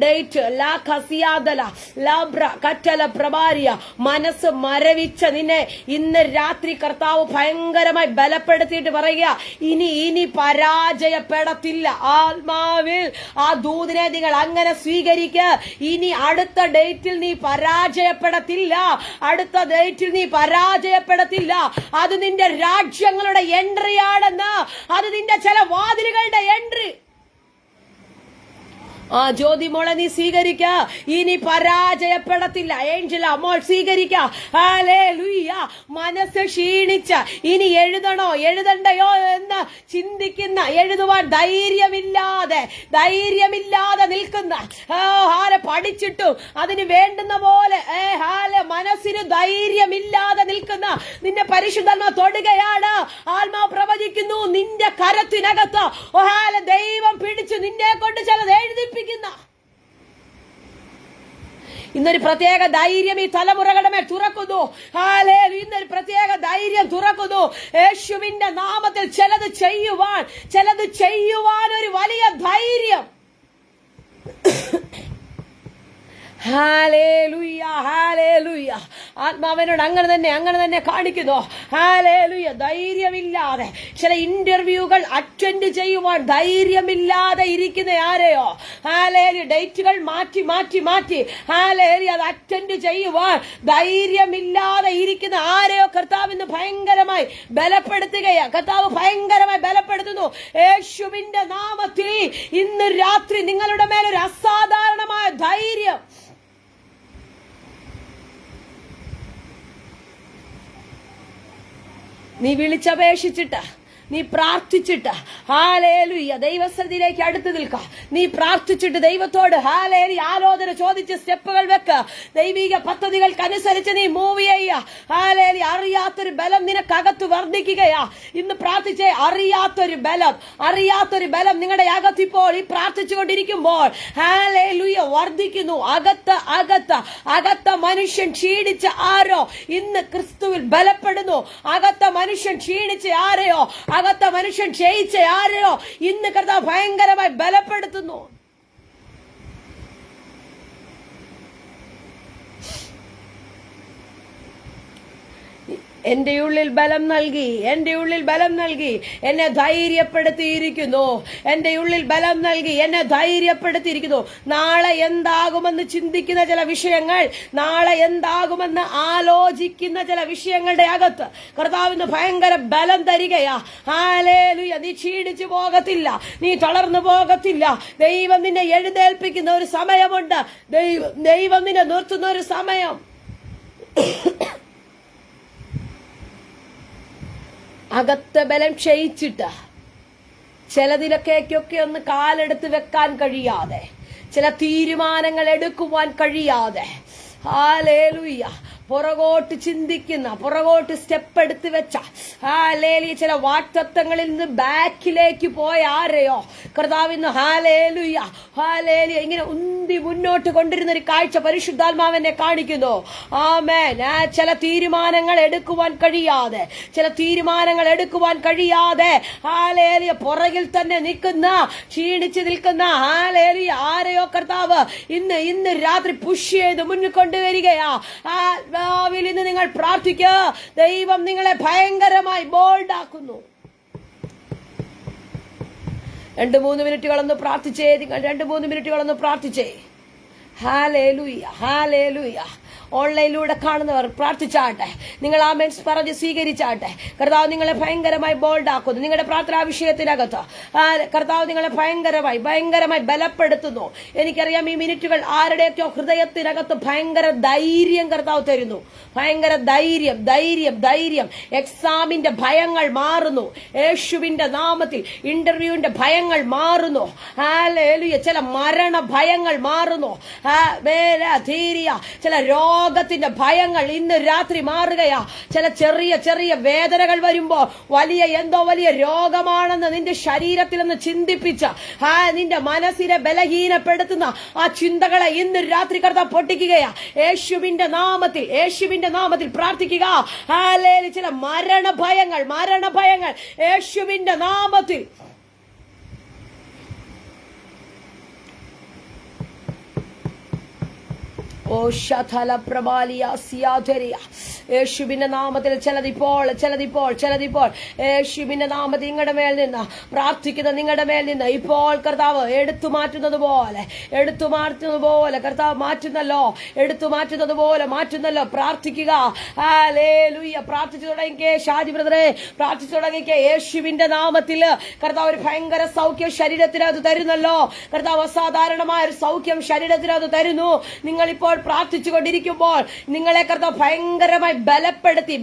ഡേറ്റ് ലാ ഖസിയാദല ലാബ്ര കറ്റല പ്രഭാരിയ. മനസ്സ് മരവിച്ച നിന്നെ ഇന്ന് രാത്രി കർത്താവ് ഭയങ്കരമായി ബലപ്പെടുത്തിയിട്ട് പറയുക, ഇനി പരാജയപ്പെടത്തില്ല. ആത്മാവിൽ ആ ദൂതിനെ നിങ്ങൾ അങ്ങനെ സ്വീകരിക്കുക. ഇനി അടുത്ത ഡേറ്റിൽ നീ പരാജയപ്പെടത്തില്ല, അടുത്ത ഡേറ്റിൽ നീ പരാജയപ്പെടത്തില്ല. അത് നിന്റെ രാജ്യങ്ങളുടെ എൻട്രി ആണെന്ന്, അത് നിന്റെ ചില വാതിലുകളുടെ എൻട്രി. ജ്യോതി മോളെ നീ സ്വീകരിക്ക, ഇനി പരാജയപ്പെടത്തില്ല. ഏഞ്ചല മോൾ സ്വീകരിക്ക. ഹല്ലേലൂയ. മനസ്സ് ക്ഷീണിച്ച ഇനി എഴുതണോ എഴുതണ്ടയോ എന്ന് ചിന്തിക്കുന്ന, എഴുതുവാൻ ധൈര്യമില്ലാതെ നിൽക്കുന്ന, പഠിച്ചിട്ടും അതിന് വേണ്ടുന്ന പോലെ മനസ്സിന് ധൈര്യമില്ലാതെ നിൽക്കുന്ന നിന്റെ പരിശുദ്ധാത്മാ തൊടുകയാണ്. ആത്മാവ് പ്രവചിക്കുന്നു, നിന്റെ കരത്തിനകത്ത് ദൈവം പിടിച്ചു നിന്നെ കൊണ്ട് ചിലത് എഴുതിപ്പിക്കുന്ന ഇന്നൊരു പ്രത്യേക ധൈര്യം ഈ തലമുറകളുടെ മേൽ തുറക്കുന്നു. ഇന്നൊരു പ്രത്യേക ധൈര്യം തുറക്കുന്നു. യേശുവിന്റെ നാമത്തിൽ ചിലത് ചെയ്യുവാൻ ഒരു വലിയ ധൈര്യം. Hallelujah, hallelujah. ആത്മാവിനോട് അങ്ങനെ തന്നെ കാണിക്കുന്നു. ഹല്ലേലൂയ. ധൈര്യമില്ലാതെ ചില ഇന്റർവ്യൂകൾ അറ്റൻഡ് ചെയ്യുവാൻ ധൈര്യമില്ലാതെ ഇരിക്കുന്ന ആരെയോ ഹല്ലേലൂയ ഡേറ്റുകൾ മാറ്റി ഹല്ലേലൂയ അത് അറ്റൻഡ് ചെയ്യുവാൻ ധൈര്യമില്ലാതെ ഇരിക്കുന്ന ആരെയോ കർത്താവ് ഇന്ന് ഭയങ്കരമായി ബലപ്പെടുത്തുകയാ. കർത്താവ് ഭയങ്കരമായി ബലപ്പെടുത്തുന്നു. യേശുവിന്റെ നാമത്തിൽ ഇന്ന് രാത്രി നിങ്ങളുടെ മേലൊരു അസാധാരണമായ ധൈര്യം. നീ വിളിച്ചപേക്ഷിച്ചിട്ട്, നീ പ്രാർത്ഥിച്ചിട്ട് ഹല്ലേലൂയ ദൈവസന്നിധിയിലേക്ക് അടുത്ത് നിൽക്ക. നീ പ്രാർത്ഥിച്ചിട്ട് ദൈവത്തോട് ഹല്ലേലൂയ ആലോചന ചോദിച്ച് സ്റ്റെപ്പുകൾ വെക്ക. ദൈവിക പദ്ധതികൾക്കനുസരിച്ച് നീ മൂവ് ചെയ്യുക. ഹല്ലേലൂയ. അറിയാത്തൊരു ബലം നിനക്കകത്ത് വർദ്ധിക്കുകയാ. ഇന്ന് പ്രാർത്ഥിച്ചേ, അറിയാത്തൊരു ബലം നിങ്ങളുടെ അകത്തിപ്പോൾ ഈ പ്രാർത്ഥിച്ചുകൊണ്ടിരിക്കുമ്പോൾ ഹല്ലേലൂയ വർദ്ധിക്കുന്നു. അകത്ത മനുഷ്യൻ ക്ഷീണിച്ച ആരോ ഇന്ന് ക്രിസ്തുവിൽ ബലപ്പെടുന്നു. അകത്ത മനുഷ്യൻ ക്ഷീണിച്ച ആരെയോ, അകത്ത മനുഷ്യൻ ക്ഷയിച്ച ആരെയോ ഇന്ന് കർത്താവ് ഭയങ്കരമായി ബലപ്പെടുത്തുന്നു. എന്റെ ഉള്ളിൽ ബലം നൽകി, എന്നെ ധൈര്യപ്പെടുത്തിയിരിക്കുന്നു. നാളെ എന്താകുമെന്ന് ചിന്തിക്കുന്ന ചില വിഷയങ്ങൾ, നാളെ എന്താകുമെന്ന് ആലോചിക്കുന്ന ചില വിഷയങ്ങളുടെ അകത്ത് കർത്താവിന് ഭയങ്കര ബലം തരികയാ. ഹല്ലേലൂയ. നീ ക്ഷീണിച്ചു പോകത്തില്ല, നീ തളർന്നു പോകത്തില്ല. ദൈവം നിന്നെ എഴുന്നേൽപ്പിക്കുന്ന ഒരു സമയമുണ്ട്. ദൈവം നിന്നെ നിർത്തുന്ന ഒരു സമയം. അകത്തെ ബലം ക്ഷയിച്ചിട്ട് ചിലതിലൊക്കെ ഒന്ന് കാലെടുത്ത് വെക്കാൻ കഴിയാതെ, ചില തീരുമാനങ്ങൾ എടുക്കുവാൻ കഴിയാതെ ഹല്ലേലൂയ പുറകോട്ട് ചിന്തിക്കുന്ന, പുറകോട്ട് സ്റ്റെപ്പ് എടുത്ത് വെച്ച ഹല്ലേലൂയ ചില വാക്തത്വങ്ങളിൽ നിന്ന് ബാക്കിലേക്ക് പോയ ആരെയോ കർത്താവിന്ന് ഹല്ലേലൂയ ഇങ്ങനെ ഉന്തി മുന്നോട്ട് കൊണ്ടിരുന്ന ഒരു കാഴ്ച പരിശുദ്ധാത്മാവെന്നെ കാണിക്കുന്നു. ആമേൻ. ചില തീരുമാനങ്ങൾ എടുക്കുവാൻ കഴിയാതെ ഹല്ലേലൂയ പുറകിൽ തന്നെ ക്ഷീണിച്ച് നിൽക്കുന്ന ഹല്ലേലൂയ ആരെയോ കർത്താവ് ഇന്ന് രാത്രി പുഷ് ചെയ്ത് മുന്നിൽ കൊണ്ടുവരികയാ. ആത്മാവിൽ ഇന്ന് നിങ്ങൾ പ്രാർത്ഥിക്കുക. ദൈവം നിങ്ങളെ ഭയങ്കരമായി ബോൾഡാക്കുന്നു. 2-3 മിനിറ്റുകളൊന്ന് പ്രാർത്ഥിച്ചേ. നിങ്ങൾ 2-3 മിനിറ്റുകളൊന്ന് പ്രാർത്ഥിച്ചേ. ഹല്ലേലൂയ. ഓൺലൈനിലൂടെ കാണുന്നവർ പ്രാർത്ഥിച്ചാട്ടെ. നിങ്ങൾ ആമേൻ പറഞ്ഞ് സ്വീകരിച്ചാട്ടെ. കർത്താവ് നിങ്ങളെ ഭയങ്കരമായി ബോൾഡാക്കുന്നു. നിങ്ങളുടെ പ്രാർത്ഥനാ വിഷയത്തിനകത്ത് കർത്താവ് നിങ്ങളെ ഭയങ്കരമായി ബലപ്പെടുത്തുന്നു. എനിക്കറിയാം ഈ മിനിറ്റുകൾ ആരുടെയൊക്കെയോ ഹൃദയത്തിനകത്ത് ഭയങ്കര ധൈര്യം കർത്താവ് തരുന്നു. ഭയങ്കര ധൈര്യം. എക്സാമിന്റെ ഭയങ്ങൾ മാറുന്നു യേശുവിന്റെ നാമത്തിൽ. ഇന്റർവ്യൂവിന്റെ ഭയങ്ങൾ മാറുന്നു. ഹല്ലേലൂയ. ചില മരണ ഭയങ്ങൾ മാറുന്നു. ചില രോഗത്തിന്റെ ഭയങ്ങൾ ഇന്ന് രാത്രി മാറുകയാ. ചില ചെറിയ ചെറിയ വേദനകൾ വരുമ്പോ വലിയ രോഗമാണെന്ന് നിന്റെ ശരീരത്തിൽ നിന്ന് ചിന്തിപ്പിച്ച നിന്റെ മനസ്സിനെ ബലഹീനപ്പെടുത്തുന്ന ആ ചിന്തകളെ ഇന്ന് രാത്രി കർത്താവ് പൊട്ടിക്കുകയാ. യേശുവിന്റെ നാമത്തിൽ പ്രാർത്ഥിക്കുക. ഹല്ലേലൂയ. ചില മരണഭയങ്ങൾ യേശുവിന്റെ നാമത്തിൽ ഓ ശതല പ്രബാലിയ സിയാധരിയ. യേശുവിന്റെ നാമത്തിൽ ചിലതിപ്പോൾ യേശുവിന്റെ നാമത്തിൽ നിങ്ങളുടെ മേൽ നിന്ന് പ്രാർത്ഥിക്കുന്ന നിങ്ങളുടെ മേൽ നിന്ന് ഇപ്പോൾ കർത്താവ് എടുത്തു മാറ്റുന്നത് പോലെ കർത്താവ് മാറ്റുന്നല്ലോ. പ്രാർത്ഥിക്കുക. ഹല്ലേലൂയ. പ്രാർത്ഥിച്ചു തുടങ്ങിക്കേ ഷാജി ബ്രദറെ, പ്രാർത്ഥിച്ചു തുടങ്ങിക്കേ. യേശുവിന്റെ നാമത്തിൽ കർത്താവ് ഒരു ഭയങ്കര സൗഖ്യം ശരീരത്തിനകത്ത് തരുന്നല്ലോ. കർത്താവ് അസാധാരണമായ ഒരു സൗഖ്യം ശരീരത്തിനകത്ത് തരുന്നു. നിങ്ങളിപ്പോൾ പ്രാർത്ഥിച്ചു കൊണ്ടിരിക്കുമ്പോൾ നിങ്ങളെ കർത്താവ് ഭയങ്കരമായി ബലപ്പെടുത്തി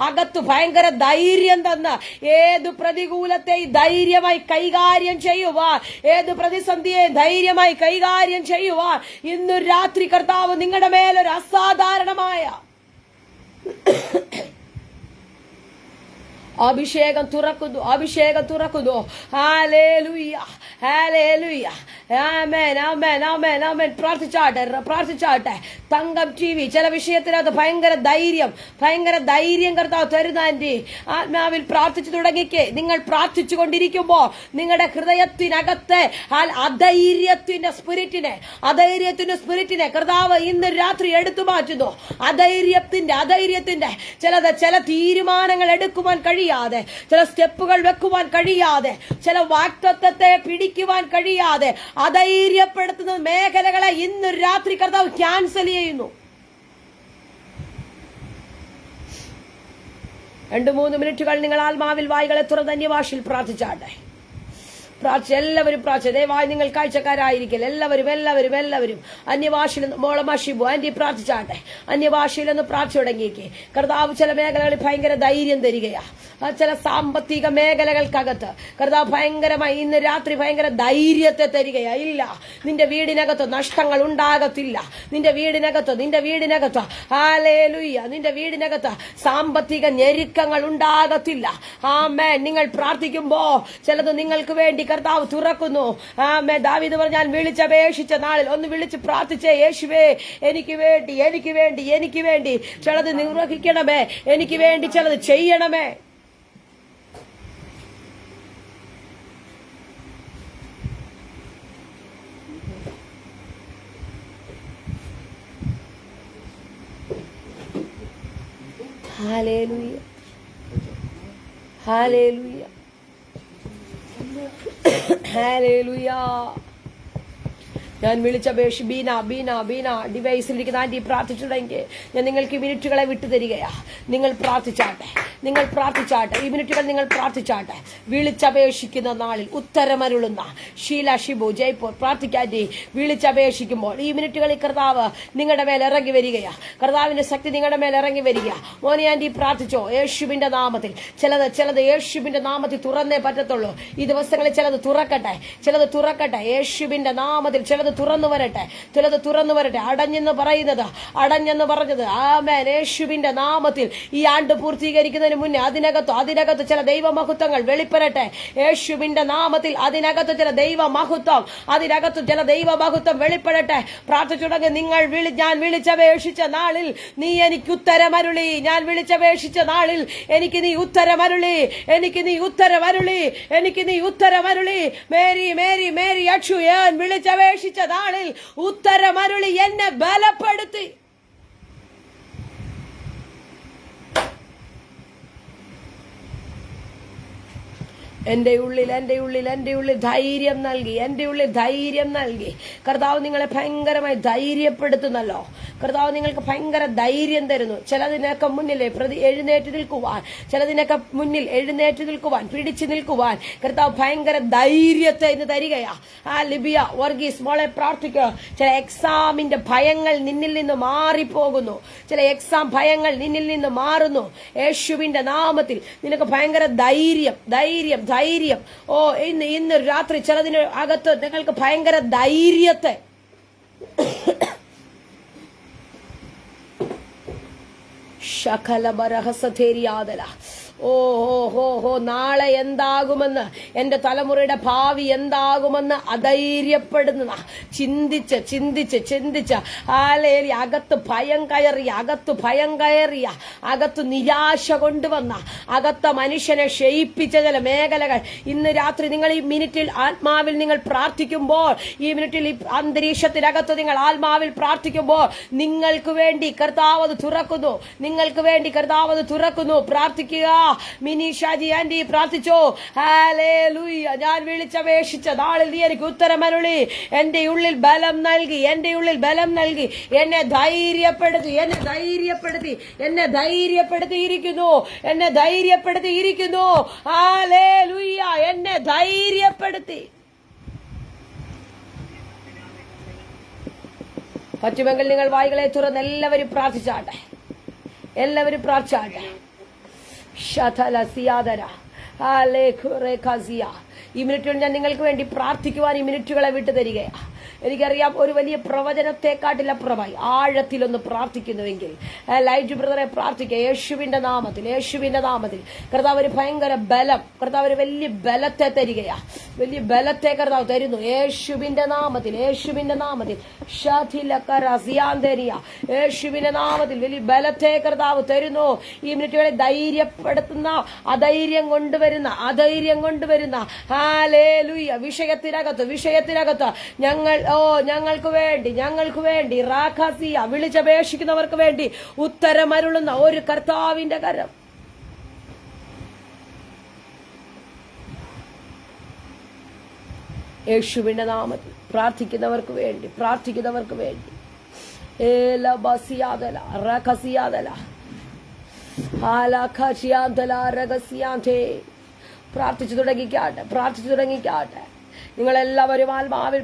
അകത്ത് ഭയങ്കര ധൈര്യം തന്ന് ഏത് പ്രതികൂലത്തെ ധൈര്യമായി കൈകാര്യം ചെയ്യുവാൻ, ഏത് പ്രതിസന്ധിയെ ധൈര്യമായി കൈകാര്യം ചെയ്യുവാൻ ഇന്നു രാത്രി കർത്താവ് നിങ്ങളുടെ മേലൊരു അസാധാരണമായ അഭിഷേകം തുറക്കുന്നു. ഹല്ലേലൂയ. ആമേൻ. പ്രാർത്ഥിച്ചാട്ടെ. തങ്കം TV ചില വിഷയത്തിനകത്ത് ഭയങ്കര ധൈര്യം കർത്താവ് തരുന്ന ആന്റി ആത്മാവിൽ പ്രാർത്ഥിച്ചു തുടങ്ങിക്കേ. നിങ്ങൾ പ്രാർത്ഥിച്ചു കൊണ്ടിരിക്കുമ്പോ നിങ്ങളുടെ ഹൃദയത്തിനകത്തെ അധൈര്യത്തിന്റെ സ്പിരിറ്റിനെ കർത്താവ് ഇന്ന് രാത്രി എടുത്തു മാറ്റുന്നു. അധൈര്യത്തിന്റെ ചില തീരുമാനങ്ങൾ എടുക്കുവാൻ കഴിയാതെ, ചില സ്റ്റെപ്പുകൾ വെക്കുവാൻ കഴിയാതെ, ചില വാക്തത്വത്തെ പിടിക്കുവാൻ കഴിയാതെ അധൈര്യപ്പെടുത്തുന്ന മേഖലകളെ ഇന്ന് രാത്രി കർത്താവ് ക്യാൻസൽ ചെയ്യുന്നു. 2-3 മിനിറ്റുകൾ നിങ്ങൾ ആത്മാവിൽ വായികളെ തുറന്ന് അന്യഭാഷയിൽ പ്രാർത്ഥിച്ചാട്ടെ. എല്ലാവരും പ്രാർത്ഥിച്ചു. ദയവായി നിങ്ങൾ കാഴ്ചക്കാരായിരിക്കും. എല്ലാവരും അന്യഭാഷയിൽ മോളമാഷിബു ആന്റി പ്രാർത്ഥിച്ചാട്ടെ. അന്യഭാഷയിലൊന്ന് പ്രാർത്ഥിച്ചു തുടങ്ങിയേക്ക്. കർത്താവ് ചില മേഖലകളിൽ ഭയങ്കര ധൈര്യം തരികയാ. ചില സാമ്പത്തിക മേഖലകൾക്കകത്ത് കർത്താവ് ഭയങ്കരമായി ഇന്ന് രാത്രി ഭയങ്കര ധൈര്യത്തെ തരികയാ. ഇല്ല, നിന്റെ വീടിനകത്ത് നഷ്ടങ്ങൾ ഉണ്ടാകത്തില്ല. നിന്റെ വീടിനകത്ത് ഹല്ലേലൂയ, നിന്റെ വീടിനകത്ത് സാമ്പത്തിക ഞെരുക്കങ്ങൾ ഉണ്ടാകത്തില്ല. ആമേൻ. നിങ്ങൾ പ്രാർത്ഥിക്കുമ്പോ ചിലത് നിങ്ങൾക്ക് വേണ്ടി കർത്താവ് തുറക്കുന്നു. ആമേൻ. ദാവീദ് പറഞ്ഞു, ഞാൻ വിളിച്ചപേക്ഷിച്ച നാളിൽ ഒന്ന് വിളിച്ച് പ്രാർത്ഥിച്ചേ, യേശുവേ എനിക്ക് വേണ്ടി ചിലത് നിർവഹിക്കണമേ, എനിക്ക് വേണ്ടി ചിലത് ചെയ്യണമേ. ഹല്ലേലൂയ. ഞാൻ വിളിച്ചപേക്ഷ ബീന ഡിവൈസിലിരിക്കുന്ന ആന്റി പ്രാർത്ഥിച്ചിട്ടുണ്ടെങ്കിൽ ഞാൻ നിങ്ങൾക്ക് ഈ മിനിറ്റുകളെ വിട്ടുതരികയാ. നിങ്ങൾ പ്രാർത്ഥിച്ചാട്ടെ. ഈ മിനിറ്റുകൾ നിങ്ങൾ പ്രാർത്ഥിച്ചാട്ടെ. വിളിച്ചപേക്ഷിക്കുന്ന നാളിൽ ഉത്തരമരുളുന്ന ഷീല ഷിബു ജയ്പൂർ പ്രാർത്ഥിക്കാറ്റി. വിളിച്ചപേക്ഷിക്കുമ്പോൾ ഈ മിനിറ്റുകളിൽ കർത്താവ് നിങ്ങളുടെ മേൽ ഇറങ്ങി വരികയാ. കർത്താവിന്റെ ശക്തി നിങ്ങളുടെ മേൽ ഇറങ്ങി വരിക. മോനെ ആന്റി പ്രാർത്ഥിച്ചോ. യേശുവിന്റെ നാമത്തിൽ ചിലത് യേശുവിന്റെ നാമത്തിൽ തുറന്നേ പറ്റത്തുള്ളൂ. ഈ ദിവസങ്ങളിൽ ചിലത് തുറക്കട്ടെ. യേശുവിന്റെ നാമത്തിൽ ചിലത് തുറന്നു വരട്ടെ. അടഞ്ഞെന്ന് പറഞ്ഞത് ആമേൻ. യേശുവിന്റെ നാമത്തിൽ ഈ ആണ്ട് പൂർത്തീകരിക്കുന്നതിന് മുന്നേ അതിനകത്ത് ചില ദൈവമഹത്വങ്ങൾ വെളിപ്പെടട്ടെ. യേശുവിന്റെ നാമത്തിൽ അതിനകത്ത് ചില ദൈവമഹത്വം വെളിപ്പെടട്ടെ. പ്രാർത്ഥിച്ചു തുടങ്ങി. ഞാൻ വിളിച്ചപേക്ഷിച്ച നാളിൽ നീ എനിക്ക് ഉത്തരമരുളി. എനിക്ക് നീ ഉത്തരമരുളി. മേരി അക്ഷു ഞാൻ വിളിച്ചപേക്ഷിച്ച നാളിൽ ഉത്തരമരുളി എന്നെ ബലപ്പെടുത്തി. എന്റെ ഉള്ളിൽ ധൈര്യം നൽകി കർത്താവ് നിങ്ങളെ ഭയങ്കരമായി ധൈര്യപ്പെടുത്തുന്നല്ലോ. കർത്താവ് നിങ്ങൾക്ക് ഭയങ്കര ധൈര്യം തരുന്നു. ചിലതിനൊക്കെ മുന്നിൽ എഴുന്നേറ്റ് നിൽക്കുവാൻ പിടിച്ചു നിൽക്കുവാൻ കർത്താവ് ഭയങ്കര ധൈര്യത്തെ ഇന്ന് തരികയാ. ലിബിയ വർഗീസ് മോളെ പ്രാർത്ഥിക്കുക. ചില എക്സാമിന്റെ ഭയങ്ങൾ നിന്നിൽ നിന്ന് മാറിപ്പോകുന്നു. ചില എക്സാം ഭയങ്ങൾ നിന്നിൽ നിന്ന് മാറുന്നു. യേശുവിന്റെ നാമത്തിൽ നിനക്ക് ഭയങ്കര ധൈര്യം. ഓ ഇന്ന് രാത്രി ചിലതിന് അകത്ത് നിങ്ങൾക്ക് ഭയങ്കര ധൈര്യത്തെ ശകലബരഹസധേരിയാദല. ഓ ഹോ ഹോ ഹോ നാളെ എന്താകുമെന്ന്, എന്റെ തലമുറയുടെ ഭാവി എന്താകുമെന്ന് അധൈര്യപ്പെടുന്ന, ചിന്തിച്ച് ചിന്തിച്ച് ചിന്തിച്ച് ഹാലേലൂയ, അകത്ത് ഭയം കയറിയ, അകത്ത് നിരാശ കൊണ്ടുവന്ന, അകത്ത മനുഷ്യനെ ക്ഷയിപ്പിച്ച ചില മേഖലകൾ ഇന്ന് രാത്രി നിങ്ങൾ ഈ മിനിറ്റിൽ ആത്മാവിൽ നിങ്ങൾ പ്രാർത്ഥിക്കുമ്പോൾ, ഈ മിനിറ്റിൽ ഈ അന്തരീക്ഷത്തിനകത്ത് നിങ്ങൾ ആത്മാവിൽ പ്രാർത്ഥിക്കുമ്പോൾ നിങ്ങൾക്ക് വേണ്ടി കർത്താവ് അത് തുറക്കുന്നു, നിങ്ങൾക്ക് വേണ്ടി കർത്താവ് അത് തുറക്കുന്നു. പ്രാർത്ഥിക്കുക. മിനിഷാജി ആന്റി പ്രാർത്ഥിച്ചോ. ഹല്ലേലൂയ. ഞാൻ വിളിച്ചപേക്ഷിച്ച നാളിൽ നീ എനിക്ക് ഉത്തരമരുളി, എന്റെ ഉള്ളിൽ ബലം നൽകി, എന്നെ ധൈര്യപ്പെടുത്തിയിരിക്കുന്നു. ഹല്ലേലൂയ. എന്നെ ധൈര്യപ്പെടുത്തി. പറ്റുമെങ്കിൽ നിങ്ങൾ വായികളെ തുറന്ന് എല്ലാവരും പ്രാർത്ഥിച്ചാട്ടെ. ഈ മിനിറ്റുകൾ ഞാൻ നിങ്ങൾക്ക് വേണ്ടി പ്രാർത്ഥിക്കുവാൻ ഈ മിനിറ്റുകളെ വിട്ടു തരികയാണ്. എനിക്കറിയാം, ഒരു വലിയ പ്രവചനത്തെക്കാട്ടിലപ്പുറമായി ആഴത്തിലൊന്ന് പ്രാർത്ഥിക്കുന്നുവെങ്കിൽ ലൈറ്റ് ബ്രദറെ പ്രാർത്ഥിക്കുക. യേശുവിന്റെ നാമത്തിൽ കർത്താവ് ഒരു ഭയങ്കര ബലം, കർത്താവ് ഒരു വലിയ ബലത്തെ തരികയാ. വലിയ ബലത്തെ കർത്താവ് തരുന്നു. യേശുവിന്റെ നാമത്തിൽ യേശുവിന്റെ നാമത്തിൽ വലിയ ബലത്തെ കർത്താവ് തരുന്നു. ഈ മിനിറ്റുകളെ ധൈര്യപ്പെടുത്തുന്ന, അധൈര്യം കൊണ്ടുവരുന്ന ഹല്ലേലൂയ വിഷയത്തിനകത്ത് ഞങ്ങൾക്ക് വേണ്ടി റാഖസിയ വിളിച്ചപേക്ഷിക്കുന്നവർക്ക് വേണ്ടി ഉത്തരമരുളുന്ന ഒരു കർത്താവിന്റെ കരം. യേശുവിന്റെ നാമത്തിൽ പ്രാർത്ഥിക്കുന്നവർക്ക് വേണ്ടി പ്രാർത്ഥിച്ചു തുടങ്ങിക്കാട്ടെ. നിങ്ങളെല്ലാവരും ആത്മാവിൽ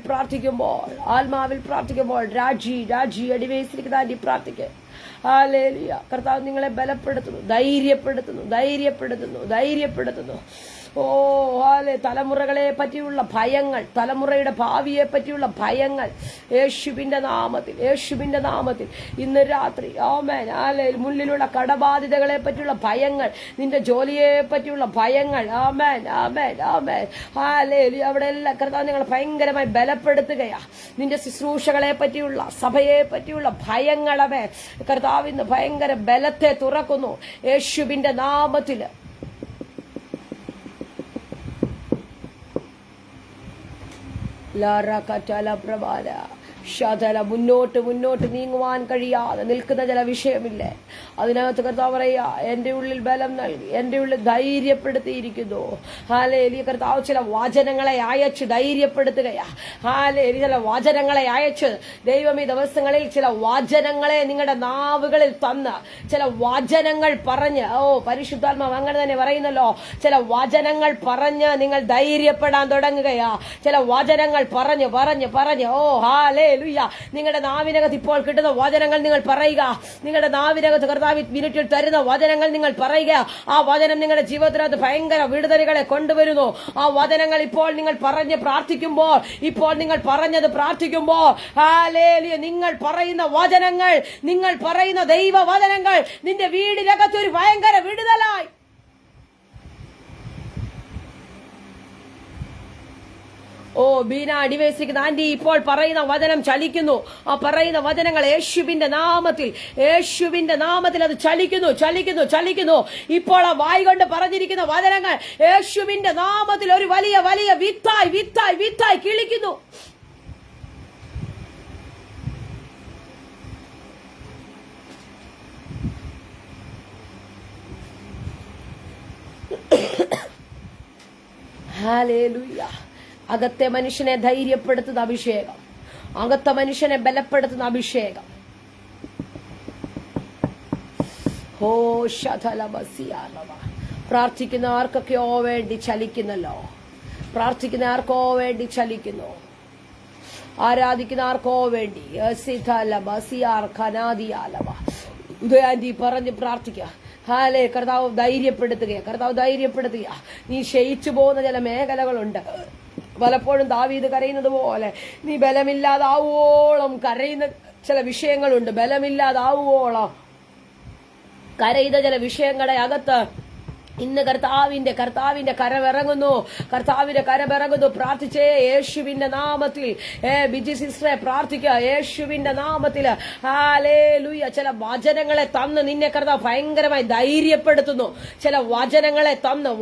പ്രാർത്ഥിക്കുമ്പോൾ രാജി അടിവേസിരിക്കുന്ന ആന്റി പ്രാർത്ഥിക്കുക. ഹല്ലേലൂയ. കർത്താവ് നിങ്ങളെ ബലപ്പെടുത്തുന്നു, ധൈര്യപ്പെടുത്തുന്നു. ഓ ഹാലെ, തലമുറകളെ പറ്റിയുള്ള ഭയങ്ങൾ, തലമുറയുടെ ഭാവിയെ പറ്റിയുള്ള ഭയങ്ങൾ യേശുവിന്റെ നാമത്തിൽ ഇന്ന് രാത്രി ആമേൻ. ഹാലെ, മുന്നിലുള്ള കടബാധിതകളെ പറ്റിയുള്ള ഭയങ്ങൾ, നിന്റെ ജോലിയെ പറ്റിയുള്ള ഭയങ്ങൾ, ആമേൻ. ഹാലെ, അവിടെ എല്ലാം കർത്താവ് നിങ്ങൾ ഭയങ്കരമായി ബലപ്പെടുത്തുകയാ. നിന്റെ ശുശ്രൂഷകളെ പറ്റിയുള്ള, സഭയെ പറ്റിയുള്ള ഭയങ്ങളവേ കർത്താവ് ഇന്ന് ഭയങ്കര ബലത്തെ തുറക്കുന്നു യേശുവിന്റെ നാമത്തില്. മുന്നോട്ട് നീങ്ങുവാൻ കഴിയാതെ നിൽക്കുന്ന ചില വിഷയമില്ലേ, അതിനകത്ത് കർത്താവ് പറയാ, എന്റെ ഉള്ളിൽ ബലം നൽകി, എന്റെ ഉള്ളിൽ ധൈര്യപ്പെടുത്തിയിരിക്കുന്നു. ഹല്ലേലൂയ. കർത്താവ് ചില വചനങ്ങളെ അയച്ച് ധൈര്യപ്പെടുത്തുകയാ. ഹല്ലേലൂയ. ചില വചനങ്ങളെ അയച്ച് ദൈവം ഈ ദിവസങ്ങളിൽ ചില വചനങ്ങളെ നിങ്ങളുടെ നാവുകളിൽ തന്ന്, ചില വചനങ്ങൾ പറഞ്ഞ്, പരിശുദ്ധാത്മാവ് അങ്ങനെ തന്നെ പറയുന്നല്ലോ, ചില വചനങ്ങൾ പറഞ്ഞ് നിങ്ങൾ ധൈര്യപ്പെടാൻ തുടങ്ങുകയാ. ചില വചനങ്ങൾ പറഞ്ഞു ഹല്ലേലൂയ. നിങ്ങളുടെ നാവിനകത്ത് ഇപ്പോൾ കിട്ടുന്ന വചനങ്ങൾ നിങ്ങൾ പറയുക. നിങ്ങളുടെ നാവിനകത്ത് കർത്താവ് മിനിറ്റിൽ തരുന്ന വചനങ്ങൾ നിങ്ങൾ പറയുക. ആ വചനം നിങ്ങളുടെ ജീവിതത്തിനകത്ത് ഭയങ്കര വിടുതലുകളെ കൊണ്ടുവരുന്നു. ആ വചനങ്ങൾ ഇപ്പോൾ നിങ്ങൾ പറഞ്ഞ് പ്രാർത്ഥിക്കുമ്പോൾ, ഇപ്പോൾ നിങ്ങൾ പറഞ്ഞത് പ്രാർത്ഥിക്കുമ്പോൾ, ഹല്ലേലൂയ, നിങ്ങൾ പറയുന്ന വചനങ്ങൾ, നിങ്ങൾ പറയുന്ന ദൈവ വചനങ്ങൾ നിന്റെ വീടിനകത്ത് ഒരു ഭയങ്കര വിടുതലായി. ബീന അടിവേശിക്കുന്ന ആന്റി ഇപ്പോൾ പറയുന്ന വചനം ചലിക്കുന്നു. ആ പറയുന്ന വചനങ്ങൾ യേശുവിന്റെ നാമത്തിൽ അത് ചലിക്കുന്നു. ഇപ്പോൾ ആ വായി കൊണ്ട് പറഞ്ഞിരിക്കുന്ന വചനങ്ങൾ യേശുവിന്റെ നാമത്തിൽ ഒരു വലിയ വിത്തായി കിളിക്കുന്നു. ഹല്ലേലൂയ. അകത്തെ മനുഷ്യനെ ധൈര്യപ്പെടുത്തുന്ന അഭിഷേകം, അകത്തെ മനുഷ്യനെ ബലപ്പെടുത്തുന്ന അഭിഷേകം. പ്രാർത്ഥിക്കുന്ന ആർക്കൊക്കെയോ വേണ്ടി ചലിക്കുന്നല്ലോ, ആരാധിക്കുന്ന ആർക്കോ വേണ്ടി. ഉദയാന്റി പറഞ്ഞ് പ്രാർത്ഥിക്കുക. ഹാലേ, കർത്താവ് ധൈര്യപ്പെടുത്തുക. നീ ക്ഷയിച്ചു പോകുന്ന ചില മേഖലകളുണ്ട്. പലപ്പോഴും ദാവീദ് കരയുന്നത് പോലെ നീ ബലമില്ലാതാവുവോളം കരയുന്ന ചില വിഷയങ്ങളുണ്ട്. ബലമില്ലാതാവുവോളം കരയുന്ന ചില വിഷയങ്ങളുടെ അകത്ത് ഇന്ന് കർത്താവിന്റെ കരവിറങ്ങുന്നു, പ്രാർത്ഥിച്ചേ യേശുവിന്റെ നാമത്തിൽ. ബിജി സിസ്റ്ററെ പ്രാർത്ഥിക്കുക യേശുവിന്റെ നാമത്തിൽ. ഹല്ലേലൂയ. ചില വചനങ്ങളെ തന്ന് നിന്നെ കർത്താവ് ഭയങ്കരമായി ധൈര്യപ്പെടുത്തുന്നു. ചില വചനങ്ങളെ തന്ന്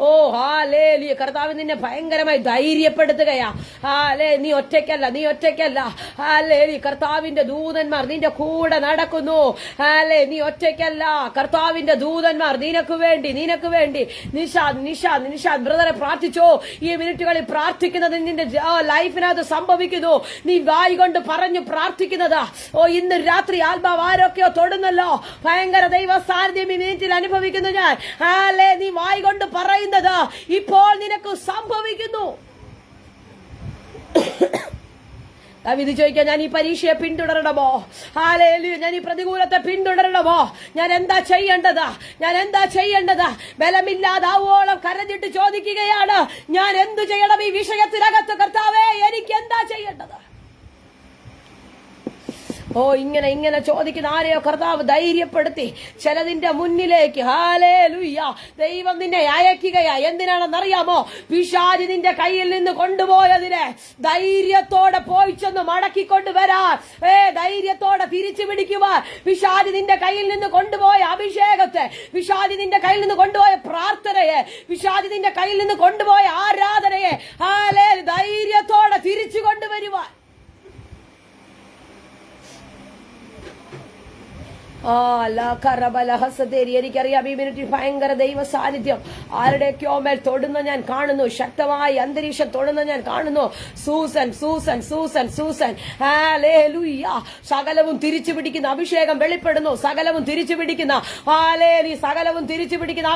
ഓ ഹല്ലേലൂയ, കർത്താവ് നിന്നെ ഭയങ്കരമായി ധൈര്യപ്പെടുത്തുകയാ. നീ ഒറ്റയ്ക്കല്ല. ഹല്ലേലൂയ. കർത്താവിന്റെ ദൂതന്മാർ നിന്റെ കൂടെ നടക്കുന്നു. നീ ഒറ്റയ്ക്കല്ല. കർത്താവിന്റെ ദൂതന്മാർ നിനക്ക് വേണ്ടി. നിഷാദ് ബ്രദറെ പ്രാർത്ഥിച്ചോ. ഈ മിനിറ്റുകളിൽ പ്രാർത്ഥിക്കുന്നത് നിന്റെ ലൈഫിനകത്ത് സംഭവിക്കുന്നു. നീ വായി കൊണ്ട് പറഞ്ഞു പ്രാർത്ഥിക്കുന്നതാ. ഇന്ന് രാത്രി ആത്മാവ് ആരൊക്കെയോ തൊടുന്നല്ലോ. ഭയങ്കര ദൈവ സാന്നിധ്യം ഈ മിനിറ്റിൽ അനുഭവിക്കുന്നു ഞാൻ. നീ വായി കൊണ്ട് പറയുന്നത് ഇപ്പോൾ നിനക്ക് സംഭവിക്കുന്നു. ദാവീദ് ചോദിക്കുക, ഞാൻ ഈ പരീക്ഷയെ പിന്തുടരണമോ? ഹല്ലേലൂയ. ഞാൻ ഈ പ്രതികൂലത്തെ പിന്തുടരണമോ? ഞാൻ എന്താ ചെയ്യേണ്ടത്? ബലമില്ലാതാവോളം കരഞ്ഞിട്ട് ചോദിക്കുകയാണ്, ഞാൻ എന്തു ചെയ്യണം ഈ വിഷയത്തിനകത്ത്? കർത്താവേ, എനിക്ക് എന്താ ചെയ്യേണ്ടത്? ഇങ്ങനെ ചോദിക്കുന്ന ആരെയോ കർത്താവ് ധൈര്യപ്പെടുത്തി ചിലതിന്റെ മുന്നിലേക്ക്. ഹല്ലേലൂയ. ദൈവം നിന്നെ അയക്കുകയാ. എന്തിനാണെന്നറിയാമോ? പിശാച് നിന്റെ കയ്യിൽ നിന്ന് കൊണ്ടുപോയതിനെ ധൈര്യത്തോടെ പോയി ചെന്ന് മടക്കിക്കൊണ്ടുവരാൻ, ധൈര്യത്തോടെ തിരിച്ചു പിടിക്കുവാൻ. പിശാച് നിന്റെ കയ്യിൽ നിന്ന് കൊണ്ടുപോയ അഭിഷേകത്തെ, പിശാച് നിന്റെ കയ്യിൽ നിന്ന് കൊണ്ടുപോയ പ്രാർത്ഥനയെ, പിശാച് നിന്റെ കയ്യിൽ നിന്ന് കൊണ്ടുപോയ ആരാധനയെ ധൈര്യത്തോടെ തിരിച്ചു കൊണ്ടുവരുവാൻ. എനിക്കറിയാം ഈ മിനിറ്റിൽ ഭയങ്കര ദൈവ സാന്നിധ്യം ആരുടെയൊക്കെയോ മേൽ തൊടുന്ന ഞാൻ കാണുന്നു. ശക്തമായി അന്തരീക്ഷം തൊടുന്ന ഞാൻ കാണുന്നു. Susan hallelujah. സകലവും തിരിച്ചു പിടിക്കുന്ന അഭിഷേകം വെളിപ്പെടുന്നു. സകലവും തിരിച്ചു പിടിക്കുന്ന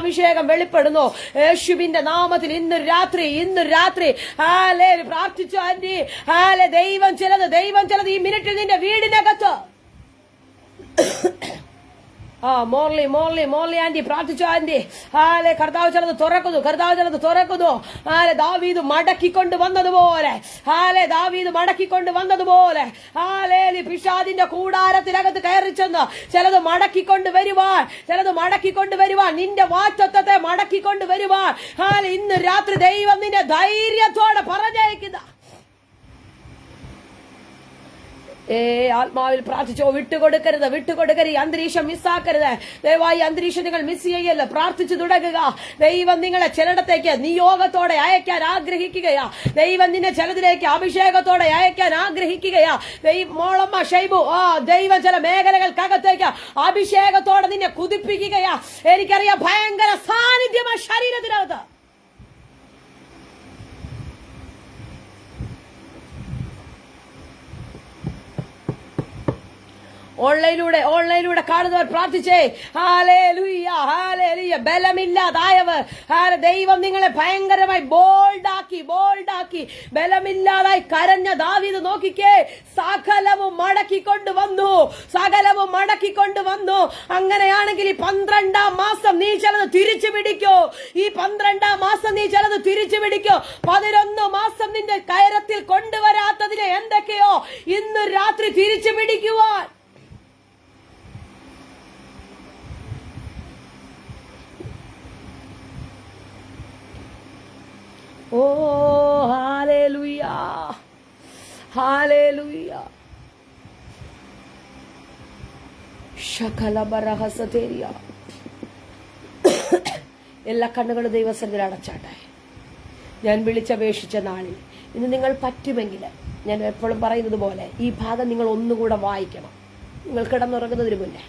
അഭിഷേകം വെളിപ്പെടുന്നു യേശുവിന്റെ നാമത്തിൽ. ഇന്ന് രാത്രി പ്രാർത്ഥിച്ചു ആന്റി. ദൈവം ചിലത് ഈ മിനിറ്റിൽ നിന്റെ വീടിനകത്ത് മോർലി ആന്റി പ്രാർത്ഥിച്ചു ആന്റി. കർത്താവ് ചിലത് തുറക്കുന്നു. ദാവീദ് മടക്കിക്കൊണ്ട് വന്നതുപോലെ പിശാചിന്റെ കൂടാരത്തിനകത്ത് കയറി ചെന്ന് ചിലത് മടക്കിക്കൊണ്ട് വരുവാൻ, നിന്റെ വാഗ്ദത്തത്തെ മടക്കിക്കൊണ്ട് വരുവാൻ ഇന്ന് രാത്രി ദൈവം നിന്നെ ധൈര്യത്തോടെ പറഞ്ഞയക്കുന്ന. ആത്മാവിൽ പ്രാർത്ഥിച്ചോ. വിട്ടുകൊടുക്കരുത്. അന്തരീക്ഷം മിസ്സാക്കരുത്. ദയവായി അന്തരീക്ഷം നിങ്ങൾ മിസ് ചെയ്യല്ല. പ്രാർത്ഥിച്ചു തുടങ്ങുക. ദൈവം നിങ്ങളെ ചിലയിടത്തേക്ക് നിയോഗത്തോടെ അയക്കാൻ ആഗ്രഹിക്കുകയാ. ദൈവം നിന്നെ ചിലതിലേക്ക് അഭിഷേകത്തോടെ അയക്കാൻ ആഗ്രഹിക്കുകയാ. മോളമ്മ ഷൈബു, ദൈവം ചില മേഖലകൾക്കകത്തേക്ക് അഭിഷേകത്തോടെ നിന്നെ കുതിപ്പിക്കുകയാ. എനിക്കറിയാം ഭയങ്കര സാന്നിധ്യമാ ശരീരത്തിനകത്ത്. ഓൺലൈനിലൂടെ കാണുന്നവർ പ്രാർത്ഥിച്ചേ. ഹല്ലേലൂയ. ബലമില്ലാതായവർ ദൈവം നിങ്ങളെ ഭയങ്കരമായി ബോൾഡാക്കി ബലമില്ലാതായി കരഞ്ഞ ദാവീദ് നോക്കിക്കേ, സകലവും മടക്കിക്കൊണ്ട് വന്നു. അങ്ങനെയാണെങ്കിൽ ഈ 12-ാം മാസം നീ ചിലത് തിരിച്ചു പിടിക്കോ. 11 മാസം നിന്റെ കയറത്തിൽ കൊണ്ടുവരാത്തതിനെ എന്തൊക്കെയോ ഇന്ന് രാത്രി തിരിച്ചു പിടിക്കുവാൻ. ഹല്ലേലൂയ. ശകലബരഹസതേരിയ. എല്ലാ കണ്ണുകളും ദൈവസന്നിധിയിൽ അടച്ചാട്ടെ. ഞാൻ വിളിച്ചപേക്ഷിച്ച നാളിൽ ഇന്ന് നിങ്ങൾ പറ്റുമെങ്കിൽ ഞാൻ എപ്പോഴും പറയുന്നത് പോലെ ഈ ഭാഗം നിങ്ങൾ ഒന്നുകൂടെ വായിക്കണം. നിങ്ങൾ കിടന്നുറങ്ങുന്നതിന് മുന്നേ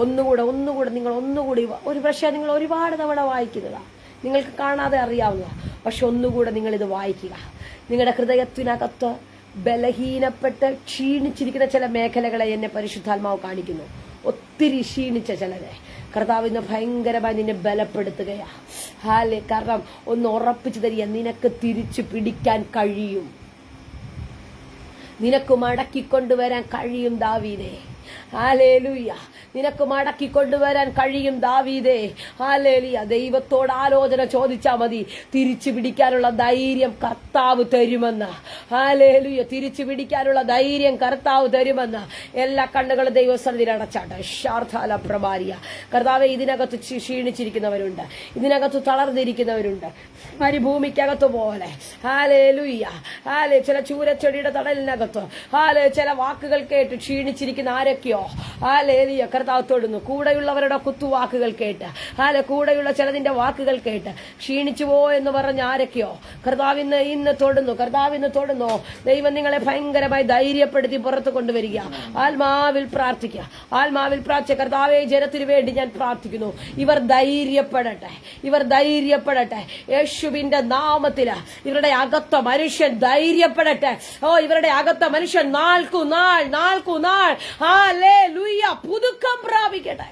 ഒന്നുകൂടി ഒരു പക്ഷേ നിങ്ങൾ ഒരുപാട് തവണ വായിക്കുന്നതാണ്, നിങ്ങൾക്ക് കാണാതെ അറിയാവുന്നതാണ്. പക്ഷെ ഒന്നുകൂടെ നിങ്ങളിത് വായിക്കുക. നിങ്ങളുടെ ഹൃദയത്തിനകത്ത് ബലഹീനപ്പെട്ട് ക്ഷീണിച്ചിരിക്കുന്ന ചില മേഖലകളെ എന്നെ പരിശുദ്ധാത്മാവ് കാണിക്കുന്നു. ഒത്തിരി ക്ഷീണിച്ച ചിലരെ കർത്താവ് ഇന്ന് ഭയങ്കരമായി നിന്നെ ബലപ്പെടുത്തുകയാ. കാരണം ഒന്ന് ഉറപ്പിച്ചു തരിക, നിനക്ക് തിരിച്ചു പിടിക്കാൻ കഴിയും, നിനക്ക് മടക്കിക്കൊണ്ടുവരാൻ കഴിയും ദാവീദേ. ഹല്ലേലൂയ. നിനക്ക് മടക്കി കൊണ്ടുവരാൻ കഴിയും ദാവീദേ. ഹല്ലേലൂയ. ദൈവത്തോട് ആലോചന ചോദിച്ചാൽ മതി. തിരിച്ചു പിടിക്കാനുള്ള ധൈര്യം കർത്താവ് തരുമെന്ന്. ഹല്ലേലൂയ. തിരിച്ചു പിടിക്കാനുള്ള ധൈര്യം കർത്താവ് തരുമെന്ന്. എല്ലാ കണ്ണുകളും ദൈവസന്നിധിയിൽ അടച്ചാട്ടെ. ശാർഥാല പ്രഭാരിയ. കർത്താവെ, ഇതിനകത്ത് ക്ഷീണിച്ചിരിക്കുന്നവരുണ്ട്, ഇതിനകത്ത് തളർന്നിരിക്കുന്നവരുണ്ട്, മരുഭൂമിക്കകത്ത് പോലെ. ഹല്ലേലൂയ. ചില ചൂരച്ചെടിയുടെ തടലിനകത്ത് ചില വാക്കുകൾ കേട്ട് ക്ഷീണിച്ചിരിക്കുന്ന ആരൊക്കെയോ ഹല്ലേലൂയ കർത്താവ് തൊടുന്നു. കൂടെയുള്ളവരുടെ കുത്തുവാക്കുകൾ കേട്ട് കൂടെയുള്ള ചിലതിന്റെ വാക്കുകൾ കേട്ട് ക്ഷീണിച്ചു പോ എന്ന് പറഞ്ഞ ആരൊക്കെയോ കർത്താവ് ഇന്ന് തൊടുന്നു. കർത്താവിന്ന് തൊടുന്നു. ദൈവം നിങ്ങളെ ഭയങ്കരമായി ധൈര്യപ്പെടുത്തി പുറത്തു കൊണ്ടുവരിക. ആത്മാവിൽ പ്രാർത്ഥിക്കുക. ആത്മാവിൽ പ്രാർത്ഥിച്ച കർത്താവെ, ജനത്തിനു വേണ്ടി ഞാൻ പ്രാർത്ഥിക്കുന്നു. ഇവർ ധൈര്യപ്പെടട്ടെ, ഇവർ ധൈര്യപ്പെടട്ടെ. യേശുവിന്റെ നാമത്തില് ഇവരുടെ അകത്ത മനുഷ്യൻ ധൈര്യപ്പെടട്ടെ. ഇവരുടെ അകത്ത മനുഷ്യൻ നാൾക്കുനാൾ ഹല്ലേലൂയ പുതുക്കം പ്രാപിക്കട്ടെ.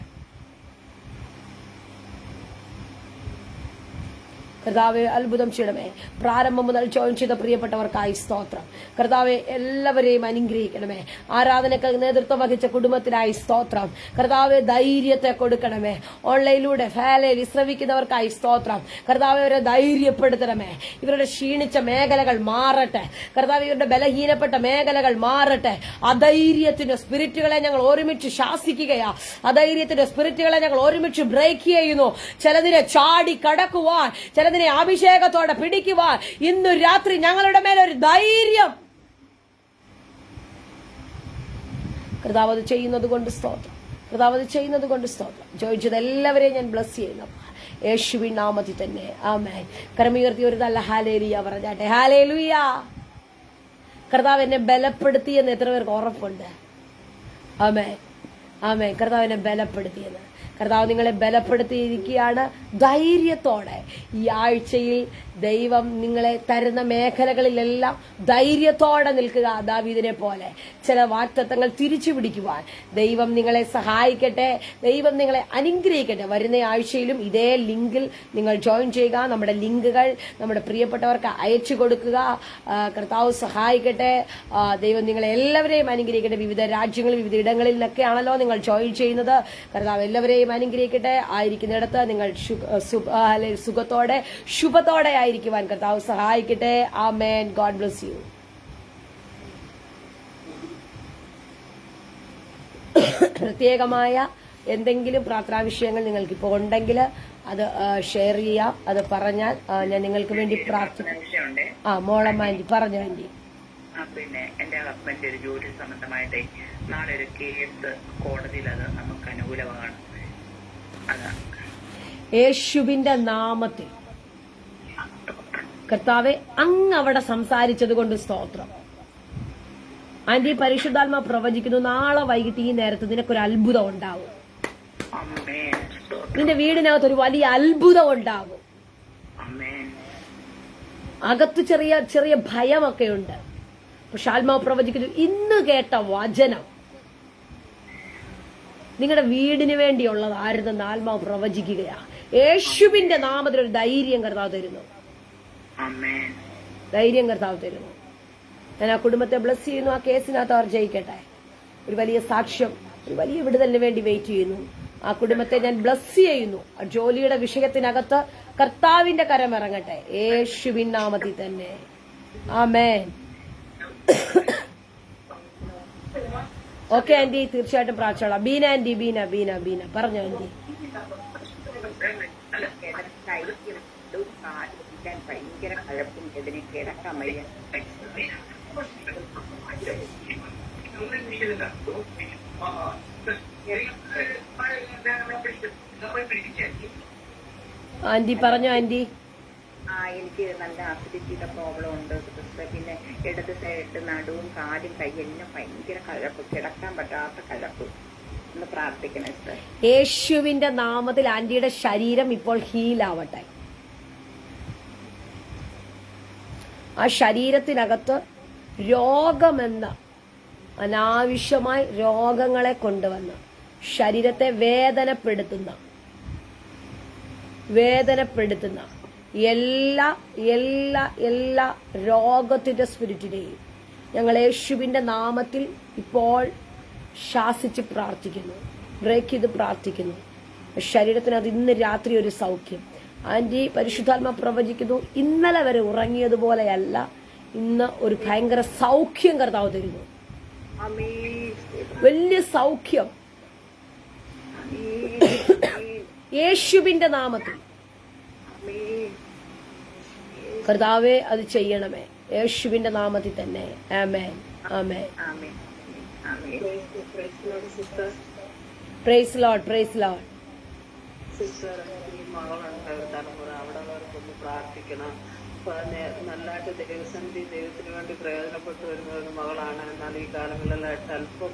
കർത്താവെ, അത്ഭുതം ചെയ്യണമേ. പ്രാരംഭം മുതൽ ജോയിൻ ചെയ്ത പ്രിയപ്പെട്ടവർക്കായി സ്തോത്രം. കർത്താവെ, എല്ലാവരെയും അനുഗ്രഹിക്കണമേ. ആരാധനയ്ക്ക് നേതൃത്വം വഹിച്ച കുടുംബത്തിനായി സ്തോത്രം. കർത്താവെ, ധൈര്യത്തെ കൊടുക്കണമേ. ഓൺലൈനിലൂടെ ശ്രവിക്കുന്നവർക്കായി സ്തോത്രം. കർത്താവെ, അവരെ ധൈര്യപ്പെടുത്തണമേ. ഇവരുടെ ക്ഷീണിച്ച മേഖലകൾ മാറട്ടെ. കർത്താവെ, ഇവരുടെ ബലഹീനപ്പെട്ട മേഖലകൾ മാറട്ടെ. അധൈര്യത്തിന്റെ സ്പിരിറ്റുകളെ ഞങ്ങൾ ഒരുമിച്ച് ശാസിക്കുകയാ. അധൈര്യത്തിന്റെ സ്പിരിറ്റുകളെ ഞങ്ങൾ ഒരുമിച്ച് ബ്രേക്ക് ചെയ്യുന്നു. ചിലതിനെ ചാടി കടക്കുവാൻ, ചിലതിനെ അഭിഷേകത്തോടെ പിടിക്കുവാൻ ഇന്നു രാത്രി ഞങ്ങളുടെ മേലൊരു ധൈര്യം കർത്താവ് അത് ചെയ്യുന്നത് കൊണ്ട് സ്തോത്രം. കർത്താവ് അത് ചെയ്യുന്നത് കൊണ്ട് സ്തോത്രം. ചോദിച്ചത് എല്ലാവരെയും ഞാൻ ബ്ലസ് ചെയ്യുന്നു യേശുവിൻ നാമത്തിൽ തന്നെ. ആമേൻ. കരമുയർത്തി ഒരു നല്ല ഹല്ലേലൂയ പറഞ്ഞാട്ടെ. ഹല്ലേലൂയ. കർത്താവ് എന്നെ ബലപ്പെടുത്തിയെന്ന് എത്ര പേർക്ക് ഉറപ്പുണ്ട്? ആമേൻ, ആമേൻ. കർത്താവ് എന്നെ ബലപ്പെടുത്തിയെന്ന്. കർത്താവ് നിങ്ങളെ ബലപ്പെടുത്തിയിരിക്കുകയാണ്. ധൈര്യത്തോടെ ഈ ആഴ്ചയിൽ ദൈവം നിങ്ങളെ തരുന്ന മേഖലകളിലെല്ലാം ധൈര്യത്തോടെ നിൽക്കുക. ദാവീദിനെ പോലെ ചില വാഗ്ദത്തങ്ങൾ തിരിച്ചു പിടിക്കുവാൻ ദൈവം നിങ്ങളെ സഹായിക്കട്ടെ. ദൈവം നിങ്ങളെ അനുഗ്രഹിക്കട്ടെ. വരുന്ന ആഴ്ചയിലും ഇതേ ലിങ്കിൽ നിങ്ങൾ ജോയിൻ ചെയ്യുക. നമ്മുടെ ലിങ്കുകൾ നമ്മുടെ പ്രിയപ്പെട്ടവർക്ക് അയച്ചു കൊടുക്കുക. കർത്താവ് സഹായിക്കട്ടെ. ദൈവം നിങ്ങളെ എല്ലാവരെയും അനുഗ്രഹിക്കട്ടെ. വിവിധ രാജ്യങ്ങളിൽ വിവിധ ഇടങ്ങളിൽ നിന്നൊക്കെയാണല്ലോ നിങ്ങൾ ജോയിൻ ചെയ്യുന്നത്. കർത്താവ് എല്ലാവരെയും അനുഗ്രഹിക്കട്ടെ. ആയിരിക്കുന്നിടത്ത് നിങ്ങൾ സുഖത്തോടെ ശുഭത്തോടെ ആയിരിക്കുവാൻ കർത്താവ് സഹായിക്കട്ടെ. ആമേൻ. God bless you. പ്രത്യേകമായ എന്തെങ്കിലും പ്രാർത്ഥനാ വിഷയങ്ങൾ നിങ്ങൾക്ക് ഇപ്പോൾ ഉണ്ടെങ്കിൽ അത് ഷെയർ ചെയ്യാം. അത് പറഞ്ഞാൽ ഞാൻ നിങ്ങൾക്ക് വേണ്ടി പ്രാർത്ഥിക്കാം. മോളമ്മ ആന്റി പറഞ്ഞു. ആന്റി, പിന്നെ എന്റെ ഹസ്ബൻഡ് ഒരു ജോലി സംബന്ധമായിട്ട് നാളെ ഒരു കേസ് കോടതിയിൽ, അത് നമുക്ക് അനുകൂലമാണ്. യേശുവിന്റെ നാമത്തിൽ കർത്താവെ, അങ്ങ് അവിടെ സംസാരിച്ചത് കൊണ്ട് സ്തോത്രം. ആന്റി, പരിശുദ്ധാത്മ പ്രവചിക്കുന്നു, നാളെ വൈകിട്ട് ഈ നേരത്ത് നിനക്കൊരു അത്ഭുതം ഉണ്ടാവും. നിന്റെ വീടിനകത്ത് ഒരു വലിയ അത്ഭുതം ഉണ്ടാകും. അകത്ത് ചെറിയ ചെറിയ ഭയമൊക്കെ ഉണ്ട്. പക്ഷെ ആത്മാവ് പ്രവചിക്കുന്നു, ഇന്ന് കേട്ട വചനം നിങ്ങളുടെ വീടിന് വേണ്ടിയുള്ളതായിരുന്നെന്ന് ആത്മാവ് പ്രവചിക്കുകയാണ്. യേശുവിന്റെ നാമത്തിൽ ഒരു ധൈര്യം കർത്താവ് തരുന്നു. ധൈര്യം കർത്താവ് തരുന്നു. ഞാൻ ആ കുടുംബത്തെ ബ്ലസ് ചെയ്യുന്നു. ആ കേസിനകത്ത് അവർ ജയിക്കട്ടെ. ഒരു വലിയ സാക്ഷ്യം, ഒരു വലിയ വിടുതലിന് വേണ്ടി വെയിറ്റ് ചെയ്യുന്നു. ആ കുടുംബത്തെ ഞാൻ ബ്ലസ് ചെയ്യുന്നു. ആ ജോലിയുടെ വിഷയത്തിനകത്ത് കർത്താവിന്റെ കരമിറങ്ങട്ടെ യേശുവിൻ നാമത്തിൽ തന്നെ. ആമേൻ. ഓക്കെ ആന്റി, തീർച്ചയായിട്ടും പ്രാർത്ഥിച്ചോളാം. ബീന ആന്റി, ബീന ബീന ബീന പറഞ്ഞോ ആന്റി. ഭയങ്കര കഴപ്പും ഇതിനെ കിടക്കാൻ വയ്യ. ആന്റി പറഞ്ഞോ ആന്റി. എനിക്ക് നല്ല അസിഡിറ്റിയുടെ പ്രോബ്ലം ഉണ്ട്. പിന്നെ ഇടത് സൈഡ് നടുവും കാലും കൈയെല്ലാം ഭയങ്കര കഴപ്പ്, കിടക്കാൻ പറ്റാത്ത കഴപ്പ്. ഒന്ന് പ്രാർത്ഥിക്കണേ സർ. യേശുവിന്റെ നാമത്തിൽ ആന്റിയുടെ ശരീരം ഇപ്പോൾ ഹീലാവട്ടെ. ആ ശരീരത്തിനകത്ത് രോഗമെന്ന അനാവശ്യമായി രോഗങ്ങളെ കൊണ്ടുവന്ന് ശരീരത്തെ വേദനപ്പെടുത്തുന്ന എല്ലാ എല്ലാ എല്ലാ രോഗത്തിന്റെ സ്പിരിറ്റിനെയും ഞങ്ങൾ യേശുവിന്റെ നാമത്തിൽ ഇപ്പോൾ ശാസിച്ച് പ്രാർത്ഥിക്കുന്നു, ബ്രേക്ക് ചെയ്ത് പ്രാർത്ഥിക്കുന്നു. ശരീരത്തിന് അത് ഇന്ന് രാത്രി ഒരു സൗഖ്യം. ആന്റി പരിശുദ്ധാത്മ പ്രവചിക്കുന്നു, ഇന്നലെ വരെ ഉറങ്ങിയതുപോലെയല്ല, ഇന്ന് ഒരു ഭയങ്കര സൗഖ്യം കർത്താവ് തരുന്നു. വലിയ സൗഖ്യം യേശുവിന്റെ നാമത്തിൽ. കർത്താവേ അത് ചെയ്യണമേ, യേശുവിന്റെ നാമത്തിൽ തന്നെ. Amen, amen. Praise Lord, praise Lord. Sister, ഈ മകളുണ്ട് തലമുറ, അവിടെ ഉള്ളവർക്കൊന്ന് പ്രാർത്ഥിക്കണം. നല്ലതായിട്ട് ദൈവത്തിന് വേണ്ടി പ്രയോജനപ്പെട്ടു വരുന്ന ഒരു മകളാണ്. എന്നാൽ ഈ കാലങ്ങളിലായിട്ട് അല്പം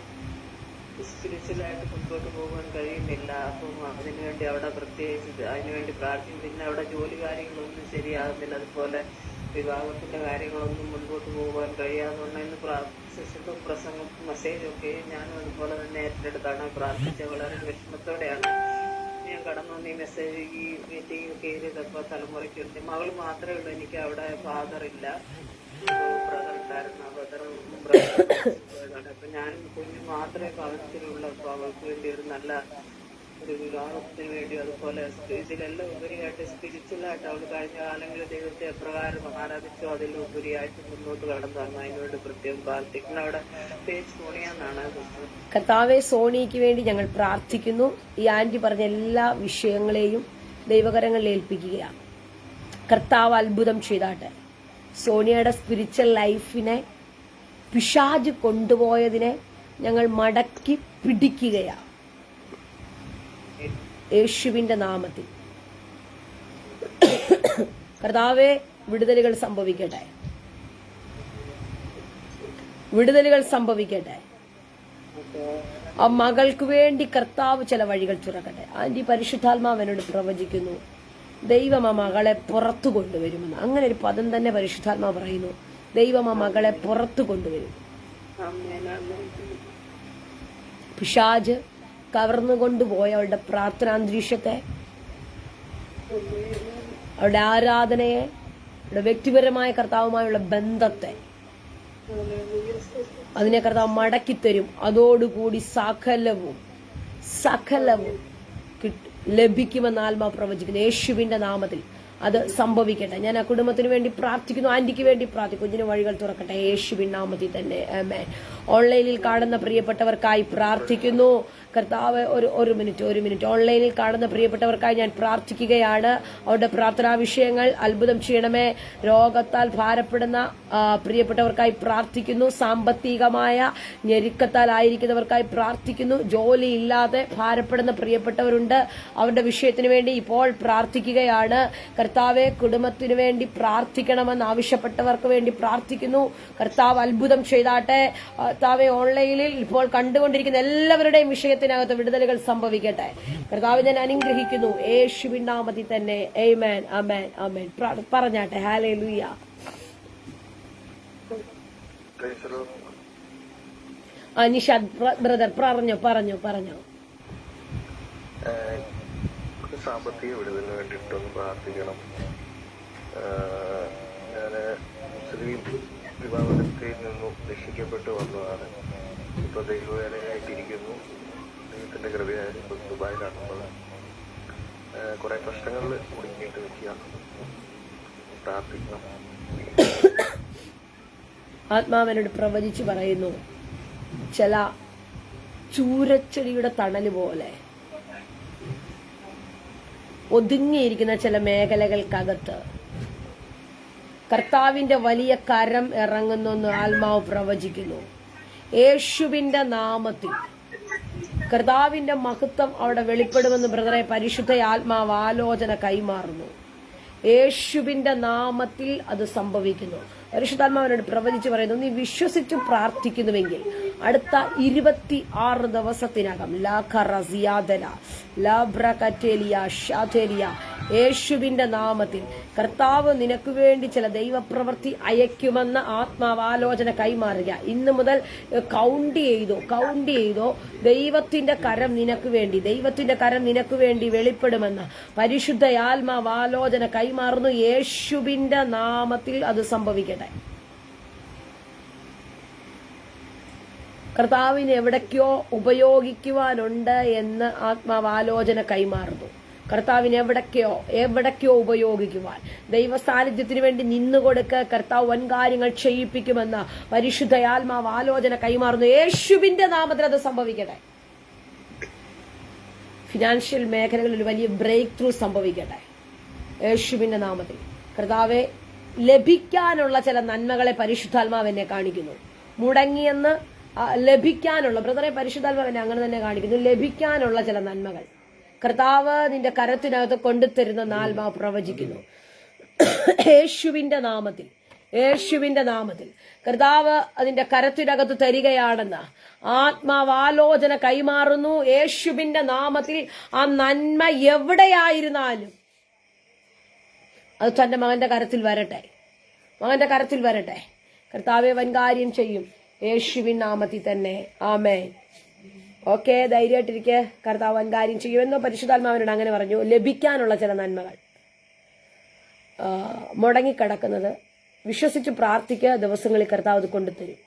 സ്പിരിച്വലായിട്ട് മുൻപോട്ട് പോകാൻ കഴിയുന്നില്ല. അപ്പം അതിനുവേണ്ടി അവിടെ പ്രത്യേകിച്ച് അതിനുവേണ്ടി പ്രാർത്ഥിക്കും. പിന്നെ അവിടെ ജോലി കാര്യങ്ങളൊന്നും ശരിയാകുന്നില്ല, അതുപോലെ വിവാഹത്തിന്റെ കാര്യങ്ങളൊന്നും മുൻപോട്ട് പോകാൻ കഴിയാതെ ഇന്ന് സിസ്റ്ററും പ്രസംഗം മെസ്സേജൊക്കെ ഞാനും അതുപോലെ തന്നെ ഏറ്റെടുത്താണ് പ്രാർത്ഥിച്ച. വളരെ വിഷമത്തോടെയാണ് ഞാൻ കടന്നു വന്ന് ഈ മെസ്സേജ് ഈ മീറ്റിംഗ് കയറിയതപ്പോൾ തലമുറയ്ക്കുണ്ട്. മകൾ മാത്രമേ ഉള്ളൂ, എനിക്ക് അവിടെ ഫാദർ ഇല്ല, ബ്രദർ ഉണ്ടായിരുന്നു. ബ്രദർ അപ്പൊ ഞാനും കുഞ്ഞു മാത്രമേ ഭവനത്തിലുള്ള. അപ്പൊ അവൾക്ക് വേണ്ടി ഒരു നല്ല ഒരു വിവാഹത്തിന് വേണ്ടി, അതുപോലെ ഇതിലെല്ലാം ഉപരിയായിട്ട് സ്പിരിച്വലായിട്ട് അവൾ കഴിഞ്ഞ കാലങ്ങളിൽ ദൈവത്തെ എപ്രകാരം ആരാധിച്ചോ അതിലുപരിയായിട്ട് മുന്നോട്ട് കടന്നു വന്നു. അതിനുവേണ്ടി പ്രത്യേകം പ്രാർത്ഥിക്കുന്നു. അവിടെ പേജ് സോണിയാന്നാണ്. കർത്താവെ, സോണിക്ക് വേണ്ടി ഞങ്ങൾ പ്രാർത്ഥിക്കുന്നു. ഈ ആന്റി പറഞ്ഞ എല്ലാ വിഷയങ്ങളെയും ദൈവകരങ്ങളിൽ ഏൽപ്പിക്കുകയാണ്. കർത്താവ് അത്ഭുതം ചെയ്താട്ടെ. സോണിയയുടെ സ്പിരിച്വൽ ലൈഫിനെ പിശാച് കൊണ്ടുപോയതിനെ ഞങ്ങൾ മടക്കി പിടിക്കുകയാണ് യേശുവിന്റെ നാമത്തിൽ. കർത്താവെ, വിടുതലുകൾ സംഭവിക്കട്ടെ, വിടുതലുകൾ സംഭവിക്കട്ടെ. ആ മകൾക്ക് വേണ്ടി കർത്താവ് ചില വഴികൾ തുറക്കട്ടെ. ആന്റി പരിശുദ്ധാത്മാവനോട് പ്രവചിക്കുന്നു, ദൈവം ആ മകളെ പുറത്തു കൊണ്ടുവരുമെന്ന്. അങ്ങനെ ഒരു പദം തന്നെ പരിശുദ്ധാത്മാവ് പറയുന്നു, ദൈവം ആ മകളെ പുറത്തു കൊണ്ടുവരും. പിശാച് കവർന്നുകൊണ്ടുപോയ അവളുടെ പ്രാർത്ഥനാന്തരീക്ഷത്തെ, അവളുടെ ആരാധനയെ, അവളുടെ വ്യക്തിപരമായ കർത്താവുമായുള്ള ബന്ധത്തെ, അതിനെ കർത്താവ് മടക്കിത്തരും. അതോടുകൂടി സകലവും ലഭിക്കുമെന്ന് ആത്മാവ് പ്രവചിക്കുന്നു. യേശുവിന്റെ നാമത്തിൽ അത് സംഭവിക്കട്ടെ. ഞാൻ ആ കുടുംബത്തിന് വേണ്ടി പ്രാർത്ഥിക്കുന്നു, ആന്റിക്ക് വേണ്ടി പ്രാർത്ഥിക്കുന്നു. കുഞ്ഞിന് വഴികൾ തുറക്കട്ടെ യേശുവിൻ നാമത്തിൽ തന്നെ. ആമേൻ. ഓൺലൈനിൽ കാണുന്ന പ്രിയപ്പെട്ടവർക്കായി പ്രാർത്ഥിക്കുന്നു. കർത്താവ് ഒരു മിനിറ്റ് ഓൺലൈനിൽ കാണുന്ന പ്രിയപ്പെട്ടവർക്കായി ഞാൻ പ്രാർത്ഥിക്കുകയാണ്. അവരുടെ പ്രാർത്ഥനാ വിഷയങ്ങൾ അത്ഭുതം ചെയ്യണമേ. രോഗത്താൽ ഭാരപ്പെടുന്ന പ്രിയപ്പെട്ടവർക്കായി പ്രാർത്ഥിക്കുന്നു. സാമ്പത്തികമായ ഞെരുക്കത്താൽ ആയിരിക്കുന്നവർക്കായി പ്രാർത്ഥിക്കുന്നു. ജോലിയില്ലാതെ ഭാരപ്പെടുന്ന പ്രിയപ്പെട്ടവരുണ്ട്, അവരുടെ വിഷയത്തിന് വേണ്ടി ഇപ്പോൾ പ്രാർത്ഥിക്കുകയാണ്. കർത്താവെ, കുടുംബത്തിന് വേണ്ടി പ്രാർത്ഥിക്കണമെന്ന് ആവശ്യപ്പെട്ടവർക്ക് വേണ്ടി പ്രാർത്ഥിക്കുന്നു. കർത്താവ് അത്ഭുതം ചെയ്താട്ടെ. കർത്താവെ, ഓൺലൈനിൽ ഇപ്പോൾ കണ്ടുകൊണ്ടിരിക്കുന്ന എല്ലാവരുടെയും വിഷയത്തിനകത്ത് വിടുതലുകൾ സംഭവിക്കട്ടെ. കർത്താവ്, ഞാൻ അനുഗ്രഹിക്കുന്നു യേശുവിൻ നാമത്തിൽ തന്നെ. ആമേൻ, ആമേൻ, ആമേൻ. പറഞ്ഞാട്ടെ. ഹല്ലേലൂയ. നിഷാദ് ബ്രദർ പറഞ്ഞോ. സാമ്പത്തിക വിടുതലിന് വേണ്ടിയിട്ടൊന്ന് പ്രാർത്ഥിക്കണം. ഞാന് മുസ്ലിം വിഭാഗത്തിൽ നിന്നും രക്ഷിക്കപ്പെട്ടു വന്നതാണ്. ഇപ്പൊ ദൈവവേലയായിട്ടിരിക്കുന്നു. ദൈവത്തിന്റെ കൃപയായാലും ഇപ്പൊ ദുബായിലാണുള്ളത്. കുറെ പ്രശ്നങ്ങളിൽ കുടുങ്ങിയിട്ട് നിൽക്കുക. പ്രാർത്ഥിക്കണം. ആത്മാവനോട് പ്രവചിച്ചു പറയുന്നു, ചില ചൂരച്ചെടിയുടെ തണല് പോലെ ഒതുങ്ങിയിരിക്കുന്ന ചില മേഖലകൾക്കകത്ത് കർത്താവിന്റെ വലിയ കരം ഇറങ്ങുന്നെന്ന് ആത്മാവ് പ്രവചിക്കുന്നു. യേശുവിന്റെ നാമത്തിൽ കർത്താവിന്റെ മഹത്വം അവിടെ വെളിപ്പെടുമെന്ന് ബ്രദറെ പരിശുദ്ധ ആത്മാവ് ആലോചന കൈമാറുന്നു. യേശുവിന്റെ നാമത്തിൽ അത് സംഭവിക്കുന്നു. പരിശുദ്ധാത്മാവിനോട് പ്രവചിച്ച് പറയുന്നു, നീ വിശ്വസിച്ച് പ്രാർത്ഥിക്കുന്നുവെങ്കിൽ അടുത്ത 26 ദിവസത്തിനകം യേശുവിന്റെ നാമത്തിൽ കർത്താവ് നിനക്ക് വേണ്ടി ചില ദൈവപ്രവൃത്തി അയക്കുമെന്ന ആത്മാവാലോചന കൈമാറുക. ഇന്നു മുതൽ കൗണ്ട് ചെയ്തോ ദൈവത്തിന്റെ കരം നിനക്ക് വേണ്ടി വെളിപ്പെടുമെന്ന് പരിശുദ്ധ ആത്മാവാലോചന കൈമാറുന്നു. യേശുവിന്റെ നാമത്തിൽ അത് സംഭവിക്കട്ടെ. കർത്താവിന് എവിടേക്കോ ഉപയോഗിക്കുവാനുണ്ട് എന്ന് ആത്മാവാലോചന കൈമാറുന്നു. കർത്താവിന് എവിടേക്കോ ഉപയോഗിക്കുവാൻ ദൈവ സാന്നിധ്യത്തിന് വേണ്ടി നിന്നുകൊടുക്ക്. കർത്താവ് വൻകാര്യങ്ങൾ ചെയ്യിപ്പിക്കുമെന്ന് പരിശുദ്ധയാത്മാവ് ആലോചന കൈമാറുന്നു. യേശുവിന്റെ നാമത്തിൽ അത് സംഭവിക്കട്ടെ. ഫിനാൻഷ്യൽ മേഖലകളിൽ വലിയ ബ്രേക്ക് ത്രൂ സംഭവിക്കട്ടെ യേശുവിന്റെ നാമത്തിൽ. കർത്താവെ, ലഭിക്കാനുള്ള ചില നന്മകളെ പരിശുദ്ധാത്മാവ് എന്നെ കാണിക്കുന്നു. മുടങ്ങിയെന്ന് ലഭിക്കാനുള്ള, ബ്രദറെ, പരിശുദ്ധാത്മാവ് എന്നെ അങ്ങനെ തന്നെ കാണിക്കുന്നു. ലഭിക്കാനുള്ള ചില നന്മകൾ കർത്താവ് നിന്റെ കരത്തിനകത്ത് കൊണ്ടുതരുന്ന ആത്മാവ് പ്രവചിക്കുന്നു. യേശുവിന്റെ നാമത്തിൽ കർത്താവ് അതിന്റെ കരത്തിനകത്ത് തരികയാണെന്ന് ആത്മാവാലോചന കൈമാറുന്നു. യേശുവിന്റെ നാമത്തിൽ ആ നന്മ എവിടെയായിരുന്നാലും അത് തന്റെ മകന്റെ കരത്തിൽ വരട്ടെ. കർത്താവെ വൻകാര്യം ചെയ്യും യേശുവിൻ നാമത്തിൽ തന്നെ. ആമേൻ. ഓക്കെ, ധൈര്യമായിട്ടിരിക്കുക. കർത്താവ് വൻകാര്യം ചെയ്യുമെന്നോ പരിശുദ്ധാത്മാവിനോട് അങ്ങനെ പറഞ്ഞു. ലഭിക്കാനുള്ള ചില നന്മകൾ, മുടങ്ങിക്കിടക്കുന്നത് വിശ്വസിച്ച് പ്രാർത്ഥിക്കുക. ദിവസങ്ങളിൽ കർത്താവ് അത് കൊണ്ടുതരും.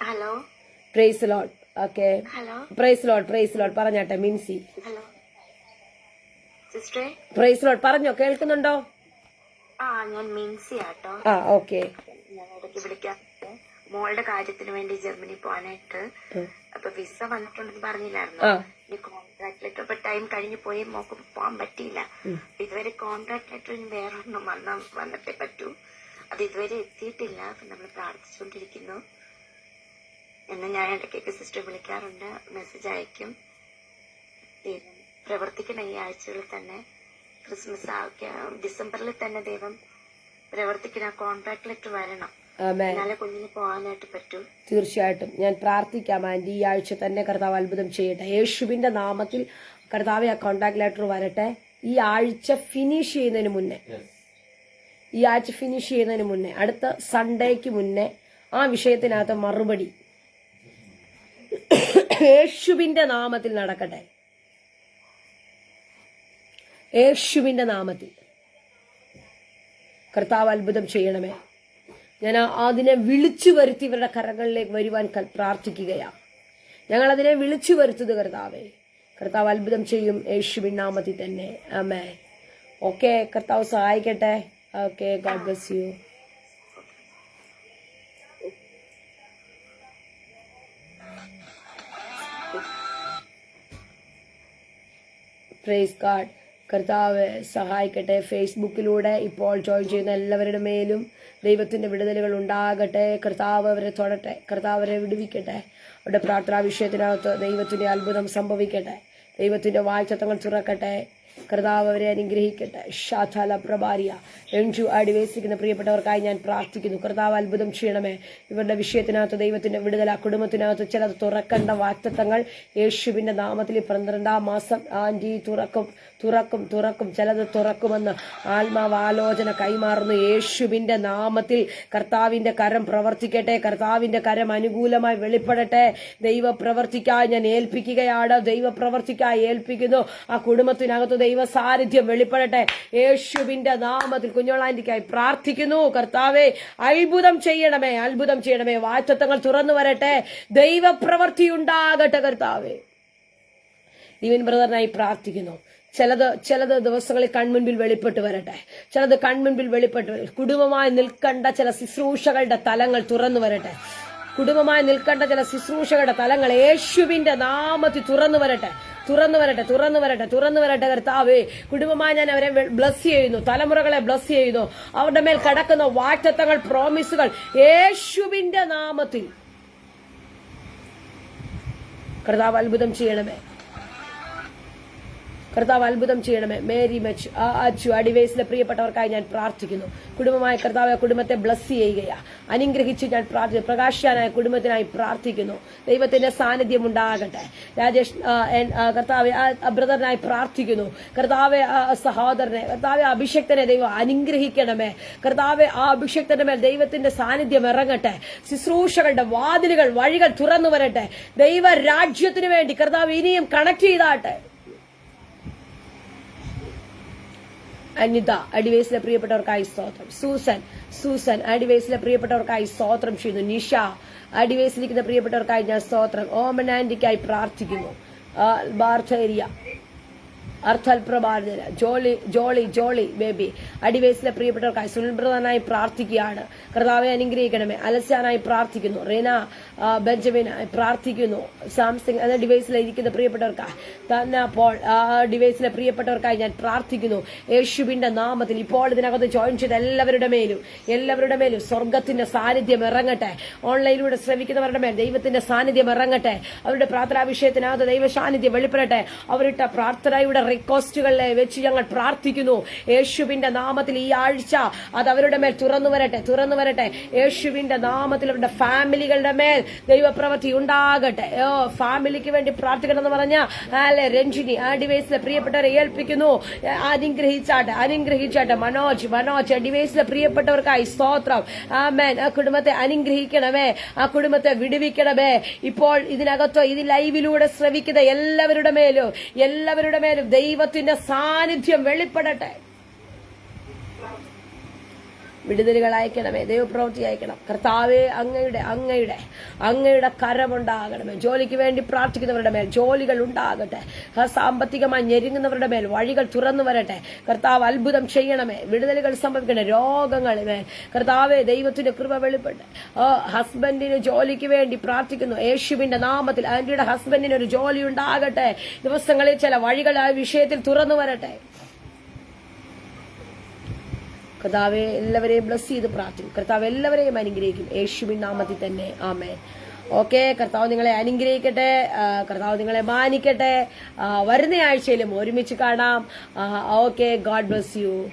Hello, praise Lord. Okay, hello, praise Lord. പറഞ്ഞാട്ടെ മിൻസി. ഹലോ സിസ്റ്ററെ, പ്രൈസ് ലോർഡ്. പറഞ്ഞോ, കേൾക്കുന്നുണ്ടോ? ഞാൻ മിൻസി ആട്ടോ. ഓക്കെ. ഞാൻ ഇടയ്ക്ക് വിളിക്കാം. മോളുടെ കാര്യത്തിന് വേണ്ടി ജർമ്മനി പോകാനായിട്ട്. അപ്പൊ വിസ വന്നിട്ടുണ്ടെന്ന് പറഞ്ഞില്ലായിരുന്നു. ഈ കോൺട്രാക്ട് ലെറ്റർ ഇപ്പൊ ടൈം കഴിഞ്ഞു പോയി മോക്ക് പോകാൻ പറ്റിയില്ല. ഇതുവരെ കോൺട്രാക്ട് ലെറ്റർ വേറൊന്നും വന്നിട്ടേ പറ്റൂ. അത് ഇതുവരെ എത്തിയിട്ടില്ല. അപ്പൊ നമ്മൾ പ്രാർത്ഥിച്ചുകൊണ്ടിരിക്കുന്നു. എന്ന് ഞാൻ ഇടയ്ക്കൊക്കെ സിസ്റ്റർ വിളിക്കാറുണ്ട്, മെസ്സേജ് അയക്കും. പ്രവർത്തിക്കുന്ന ഈ ആഴ്ചകളിൽ തന്നെ, ക്രിസ്മസ് ഡിസംബറിൽ തന്നെ ദൈവം പ്രവർത്തിക്കുന്ന കോൺട്രാക്ട് ലെറ്റർ വരണം. എന്നാലേ കുഞ്ഞിന് പോകാനായിട്ട് പറ്റൂ. തീർച്ചയായിട്ടും ഞാൻ പ്രാർത്ഥിക്കാം ആന്റി. ഈ ആഴ്ച തന്നെ കർത്താവ് അത്ഭുതം ചെയ്യട്ടെ യേശുവിന്റെ നാമത്തിൽ. കർത്താവ് ആ കോൺട്രാക്ട് ലെറ്റർ വരട്ടെ ഈ ആഴ്ച ഫിനിഷ് ചെയ്യുന്നതിന് മുന്നേ, അടുത്ത സൺഡേക്ക് മുന്നേ ആ വിഷയത്തിനകത്ത് മറുപടി യേശുവിന്റെ നാമത്തിൽ നടക്കട്ടെ. യേശുവിന്റെ നാമത്തിൽ കർത്താവ് അത്ഭുതം ചെയ്യണമേ. ഞാൻ അതിനെ വിളിച്ചു വരുത്തി ഇവരുടെ കരങ്ങളിലേക്ക് വരുവാൻ പ്രാർത്ഥിക്കുകയാണ്. ഞങ്ങൾ അതിനെ വിളിച്ചു വരുത്തുന്നത് കർത്താവേ. കർത്താവ് അത്ഭുതം ചെയ്യും യേശുവിൻ നാമത്തിൽ തന്നെ. ആമേൻ. ഓക്കെ, കർത്താവ് സഹായിക്കട്ടെ. Okay, God bless you. Praise God. കർത്താവ് സഹായിക്കട്ടെ. ഫേസ്ബുക്കിലൂടെ ഇപ്പോൾ ജോയിൻ ചെയ്യുന്ന എല്ലാവരുടെ മേലും ദൈവത്തിന്റെ വിടുതലുകൾ ഉണ്ടാകട്ടെ. കർത്താവ് അവരെ തൊടട്ടെ. കർത്താവ് അവരെ വിടുവിക്കട്ടെ. അവരുടെ പ്രാർത്ഥനാ വിഷയത്തിനകത്ത് ദൈവത്തിന്റെ അത്ഭുതം സംഭവിക്കട്ടെ. ദൈവത്തിന്റെ വാഴ്ചത്തങ്ങൾ തുറക്കട്ടെ. കർത്താവ് അവരെ അനുഗ്രഹിക്കട്ടെ. ഷാഥാല പ്രഭാരിയ എൻജു അടിവേസിക്കുന്ന പ്രിയപ്പെട്ടവർക്കായി ഞാൻ പ്രാർത്ഥിക്കുന്നു. കർത്താവ് അത്ഭുതം ചെയ്യണമേ. ഇവരുടെ വിഷയത്തിനകത്ത് ദൈവത്തിന്റെ വിടുതല, കുടുംബത്തിനകത്ത് ചിലത് തുറക്കേണ്ട വാക്തത്വങ്ങൾ യേശുവിന്റെ നാമത്തിൽ 12-ാം മാസം ആന്റി തുറക്കും. ചിലത് തുറക്കുമെന്ന് ആത്മാവ് ആലോചന കൈമാറുന്നു. യേശുവിന്റെ നാമത്തിൽ കർത്താവിന്റെ കരം പ്രവർത്തിക്കട്ടെ. കർത്താവിന്റെ കരം അനുകൂലമായി വെളിപ്പെടട്ടെ. ദൈവപ്രവർത്തിക്കായി ഞാൻ ഏൽപ്പിക്കുകയാണ്. ദൈവപ്രവർത്തിക്കായി ഏൽപ്പിക്കുന്നു. ആ കുടുംബത്തിനകത്ത് ദൈവ സാന്നിധ്യം വെളിപ്പെടട്ടെ. യേശുവിന്റെ നാമത്തിൽ കുഞ്ഞോളാന്റിക്കായി പ്രാർത്ഥിക്കുന്നു. കർത്താവെ അത്ഭുതം ചെയ്യണമേ. വാഴ്ത്തങ്ങൾ തുറന്നു വരട്ടെ. ദൈവപ്രവൃത്തി ഉണ്ടാകട്ടെ. കർത്താവെ ദിവൻ ബ്രദറിനായി പ്രാർത്ഥിക്കുന്നു. ചിലത് ദിവസങ്ങളിൽ കൺമുൻപിൽ വെളിപ്പെട്ട് വരട്ടെ. കുടുംബമായി നിൽക്കേണ്ട ചില ശുശ്രൂഷകളുടെ തലങ്ങൾ തുറന്നു വരട്ടെ. തലങ്ങൾ യേശുവിന്റെ നാമത്തിൽ തുറന്നു വരട്ടെ. കർത്താവേ, കുടുംബമായി ഞാൻ അവരെ ബ്ലസ് ചെയ്യുന്നു. തലമുറകളെ ബ്ലസ് ചെയ്യുന്നു. അവരുടെ മേൽ കടക്കുന്ന വാഗ്ദത്തങ്ങൾ, പ്രോമിസുകൾ യേശുവിന്റെ നാമത്തിൽ കർത്താവ് അത്ഭുതം ചെയ്യണമേ. മേരി മച്ച് അച്ചു അടിവേസിലെ പ്രിയപ്പെട്ടവർക്കായി ഞാൻ പ്രാർത്ഥിക്കുന്നു. കുടുംബമായ കർത്താവ് കുടുംബത്തെ ബ്ലസ് ചെയ്യുകയാ, അനുഗ്രഹിച്ച് ഞാൻ പ്രാർത്ഥിക്കുന്നു. പ്രകാശാനായ കുടുംബത്തിനായി പ്രാർത്ഥിക്കുന്നു. ദൈവത്തിന്റെ സാന്നിധ്യം ഉണ്ടാകട്ടെ. രാജേഷ് കർത്താവ് ബ്രദറിനായി പ്രാർത്ഥിക്കുന്നു. കർത്താവ് സഹോദരനെ, കർത്താവ് അഭിഷക്തനെ ദൈവം അനുഗ്രഹിക്കണമേ. കർത്താവ് ആ അഭിഷക്തന്റെ മേൽ ദൈവത്തിന്റെ സാന്നിധ്യം ഇറങ്ങട്ടെ. ശുശ്രൂഷകളുടെ വാതിലുകൾ, വഴികൾ തുറന്നു വരട്ടെ. ദൈവ രാജ്യത്തിന് വേണ്ടി കർത്താവ് ഇനിയും കണക്ട് ചെയ്താട്ടെ. അനിത അടിവേസിലെ പ്രിയപ്പെട്ടവർക്കായി സ്തോത്രം. സൂസൻ അടിവേസിലെ പ്രിയപ്പെട്ടവർക്കായി സ്തോത്രം ചെയ്യുന്നു. നിഷ ആ ഡിവൈസിലിരിക്കുന്ന പ്രിയപ്പെട്ടവർക്കായി ഞാൻ സ്തോത്രം. ഓമൻ ആന്റിക്കായി പ്രാർത്ഥിക്കുന്നു. ബാർത്തേരിയ അർത്ഥൽപ്രഭാതന ജോളി ജോളി ജോളി ബേബി അടിവേസിലെ പ്രിയപ്പെട്ടവർക്കായി സുനിൽബ്രതനായി പ്രാർത്ഥിക്കുകയാണ്. കർത്താവെ അനുഗ്രഹിക്കണമേ. അലസ്യാനായി പ്രാർത്ഥിക്കുന്നു. റീന ബെഞ്ചമിനായി പ്രാർത്ഥിക്കുന്നു. സാംസങ് എന്ന ഡിവൈസിലിരിക്കുന്ന പ്രിയപ്പെട്ടവർക്കായി തന്നെ അപ്പോൾ ഡിവൈസിലെ പ്രിയപ്പെട്ടവർക്കായി ഞാൻ പ്രാർത്ഥിക്കുന്നു യേശുവിന്റെ നാമത്തിൽ. ഇപ്പോൾ ഇതിനകത്ത് ജോയിൻ ചെയ്ത എല്ലാവരുടെ മേലും സ്വർഗത്തിന്റെ സാന്നിധ്യം ഇറങ്ങട്ടെ. ഓൺലൈനിലൂടെ ശ്രമിക്കുന്നവരുടെ മേൽ ദൈവത്തിന്റെ സാന്നിധ്യം ഇറങ്ങട്ടെ. അവരുടെ പ്രാർത്ഥനാ വിഷയത്തിനകത്ത് ദൈവ സാന്നിധ്യം വെളിപ്പെടട്ടെ. അവരിട്ട പ്രാർത്ഥനയുടെ റിക്വസ്റ്റുകളെ വെച്ച് ഞങ്ങൾ പ്രാർത്ഥിക്കുന്നു യേശുവിന്റെ നാമത്തിൽ. ഈ ആഴ്ച അത് അവരുടെ മേൽ തുറന്നു വരട്ടെ. യേശുവിന്റെ നാമത്തിൽ അവരുടെ ഫാമിലികളുടെ മേൽ ദൈവപ്രവൃത്തി ഉണ്ടാകട്ടെ. ഫാമിലിക്ക് വേണ്ടി പ്രാർത്ഥിക്കണം എന്ന് പറഞ്ഞ രഞ്ജിനി ആ ഡിവൈസിലെ പ്രിയപ്പെട്ടവരെ ഏൽപ്പിക്കുന്നു. അനുഗ്രഹിച്ചാട്ടെ. മനോജ് ഡിവൈസിലെ പ്രിയപ്പെട്ടവർക്കായി സ്തോത്രം. ആമേൻ. ആ കുടുംബത്തെ അനുഗ്രഹിക്കണമേ. ആ കുടുംബത്തെ വിടുവിക്കണമേ. ഇപ്പോൾ ഇതിനകത്തോ ഇത് ലൈവിലൂടെ ശ്രവിക്കുന്ന എല്ലാവരുടെ മേലും ദൈവത്തിന്റെ സാന്നിധ്യം വെളിപ്പെടട്ടെ. വിടുതലുകൾ അയക്കണമേ. ദൈവപ്രവൃത്തി അയക്കണം. കർത്താവെ അങ്ങയുടെ കരമുണ്ടാകണമേ. ജോലിക്ക് വേണ്ടി പ്രാർത്ഥിക്കുന്നവരുടെ മേൽ ജോലികൾ ഉണ്ടാകട്ടെ. സാമ്പത്തികമായി ഞെരുങ്ങുന്നവരുടെ മേൽ വഴികൾ തുറന്നു വരട്ടെ. കർത്താവ് അത്ഭുതം ചെയ്യണമേ. വിടുതലുകൾ സംഭവിക്കണേ. രോഗങ്ങളിമേൽ കർത്താവെ ദൈവത്തിന്റെ കൃപ വെളിപ്പെട്ട്. ഹസ്ബൻഡിന് ജോലിക്ക് വേണ്ടി പ്രാർത്ഥിക്കുന്നു യേശുവിന്റെ നാമത്തിൽ. ആന്റിയുടെ ഹസ്ബൻഡിന് ഒരു ജോലി ഉണ്ടാകട്ടെ. ദിവസങ്ങളിൽ ചില വഴികൾ ആ വിഷയത്തിൽ തുറന്നു വരട്ടെ. കർത്താവെ എല്ലാവരെയും ബ്ലസ് ചെയ്ത് പ്രാർത്ഥിക്കും. കർത്താവ് എല്ലാവരെയും അനുഗ്രഹിക്കും യേശുവിൻ നാമത്തിൽ തന്നെ. ആമേൻ. ഓക്കെ. കർത്താവ് നിങ്ങളെ അനുഗ്രഹിക്കട്ടെ. കർത്താവ് നിങ്ങളെ മാനിക്കട്ടെ. വരുന്ന ആഴ്ചയിലും ഒരുമിച്ച് കാണാം. ഓക്കെ. God bless U.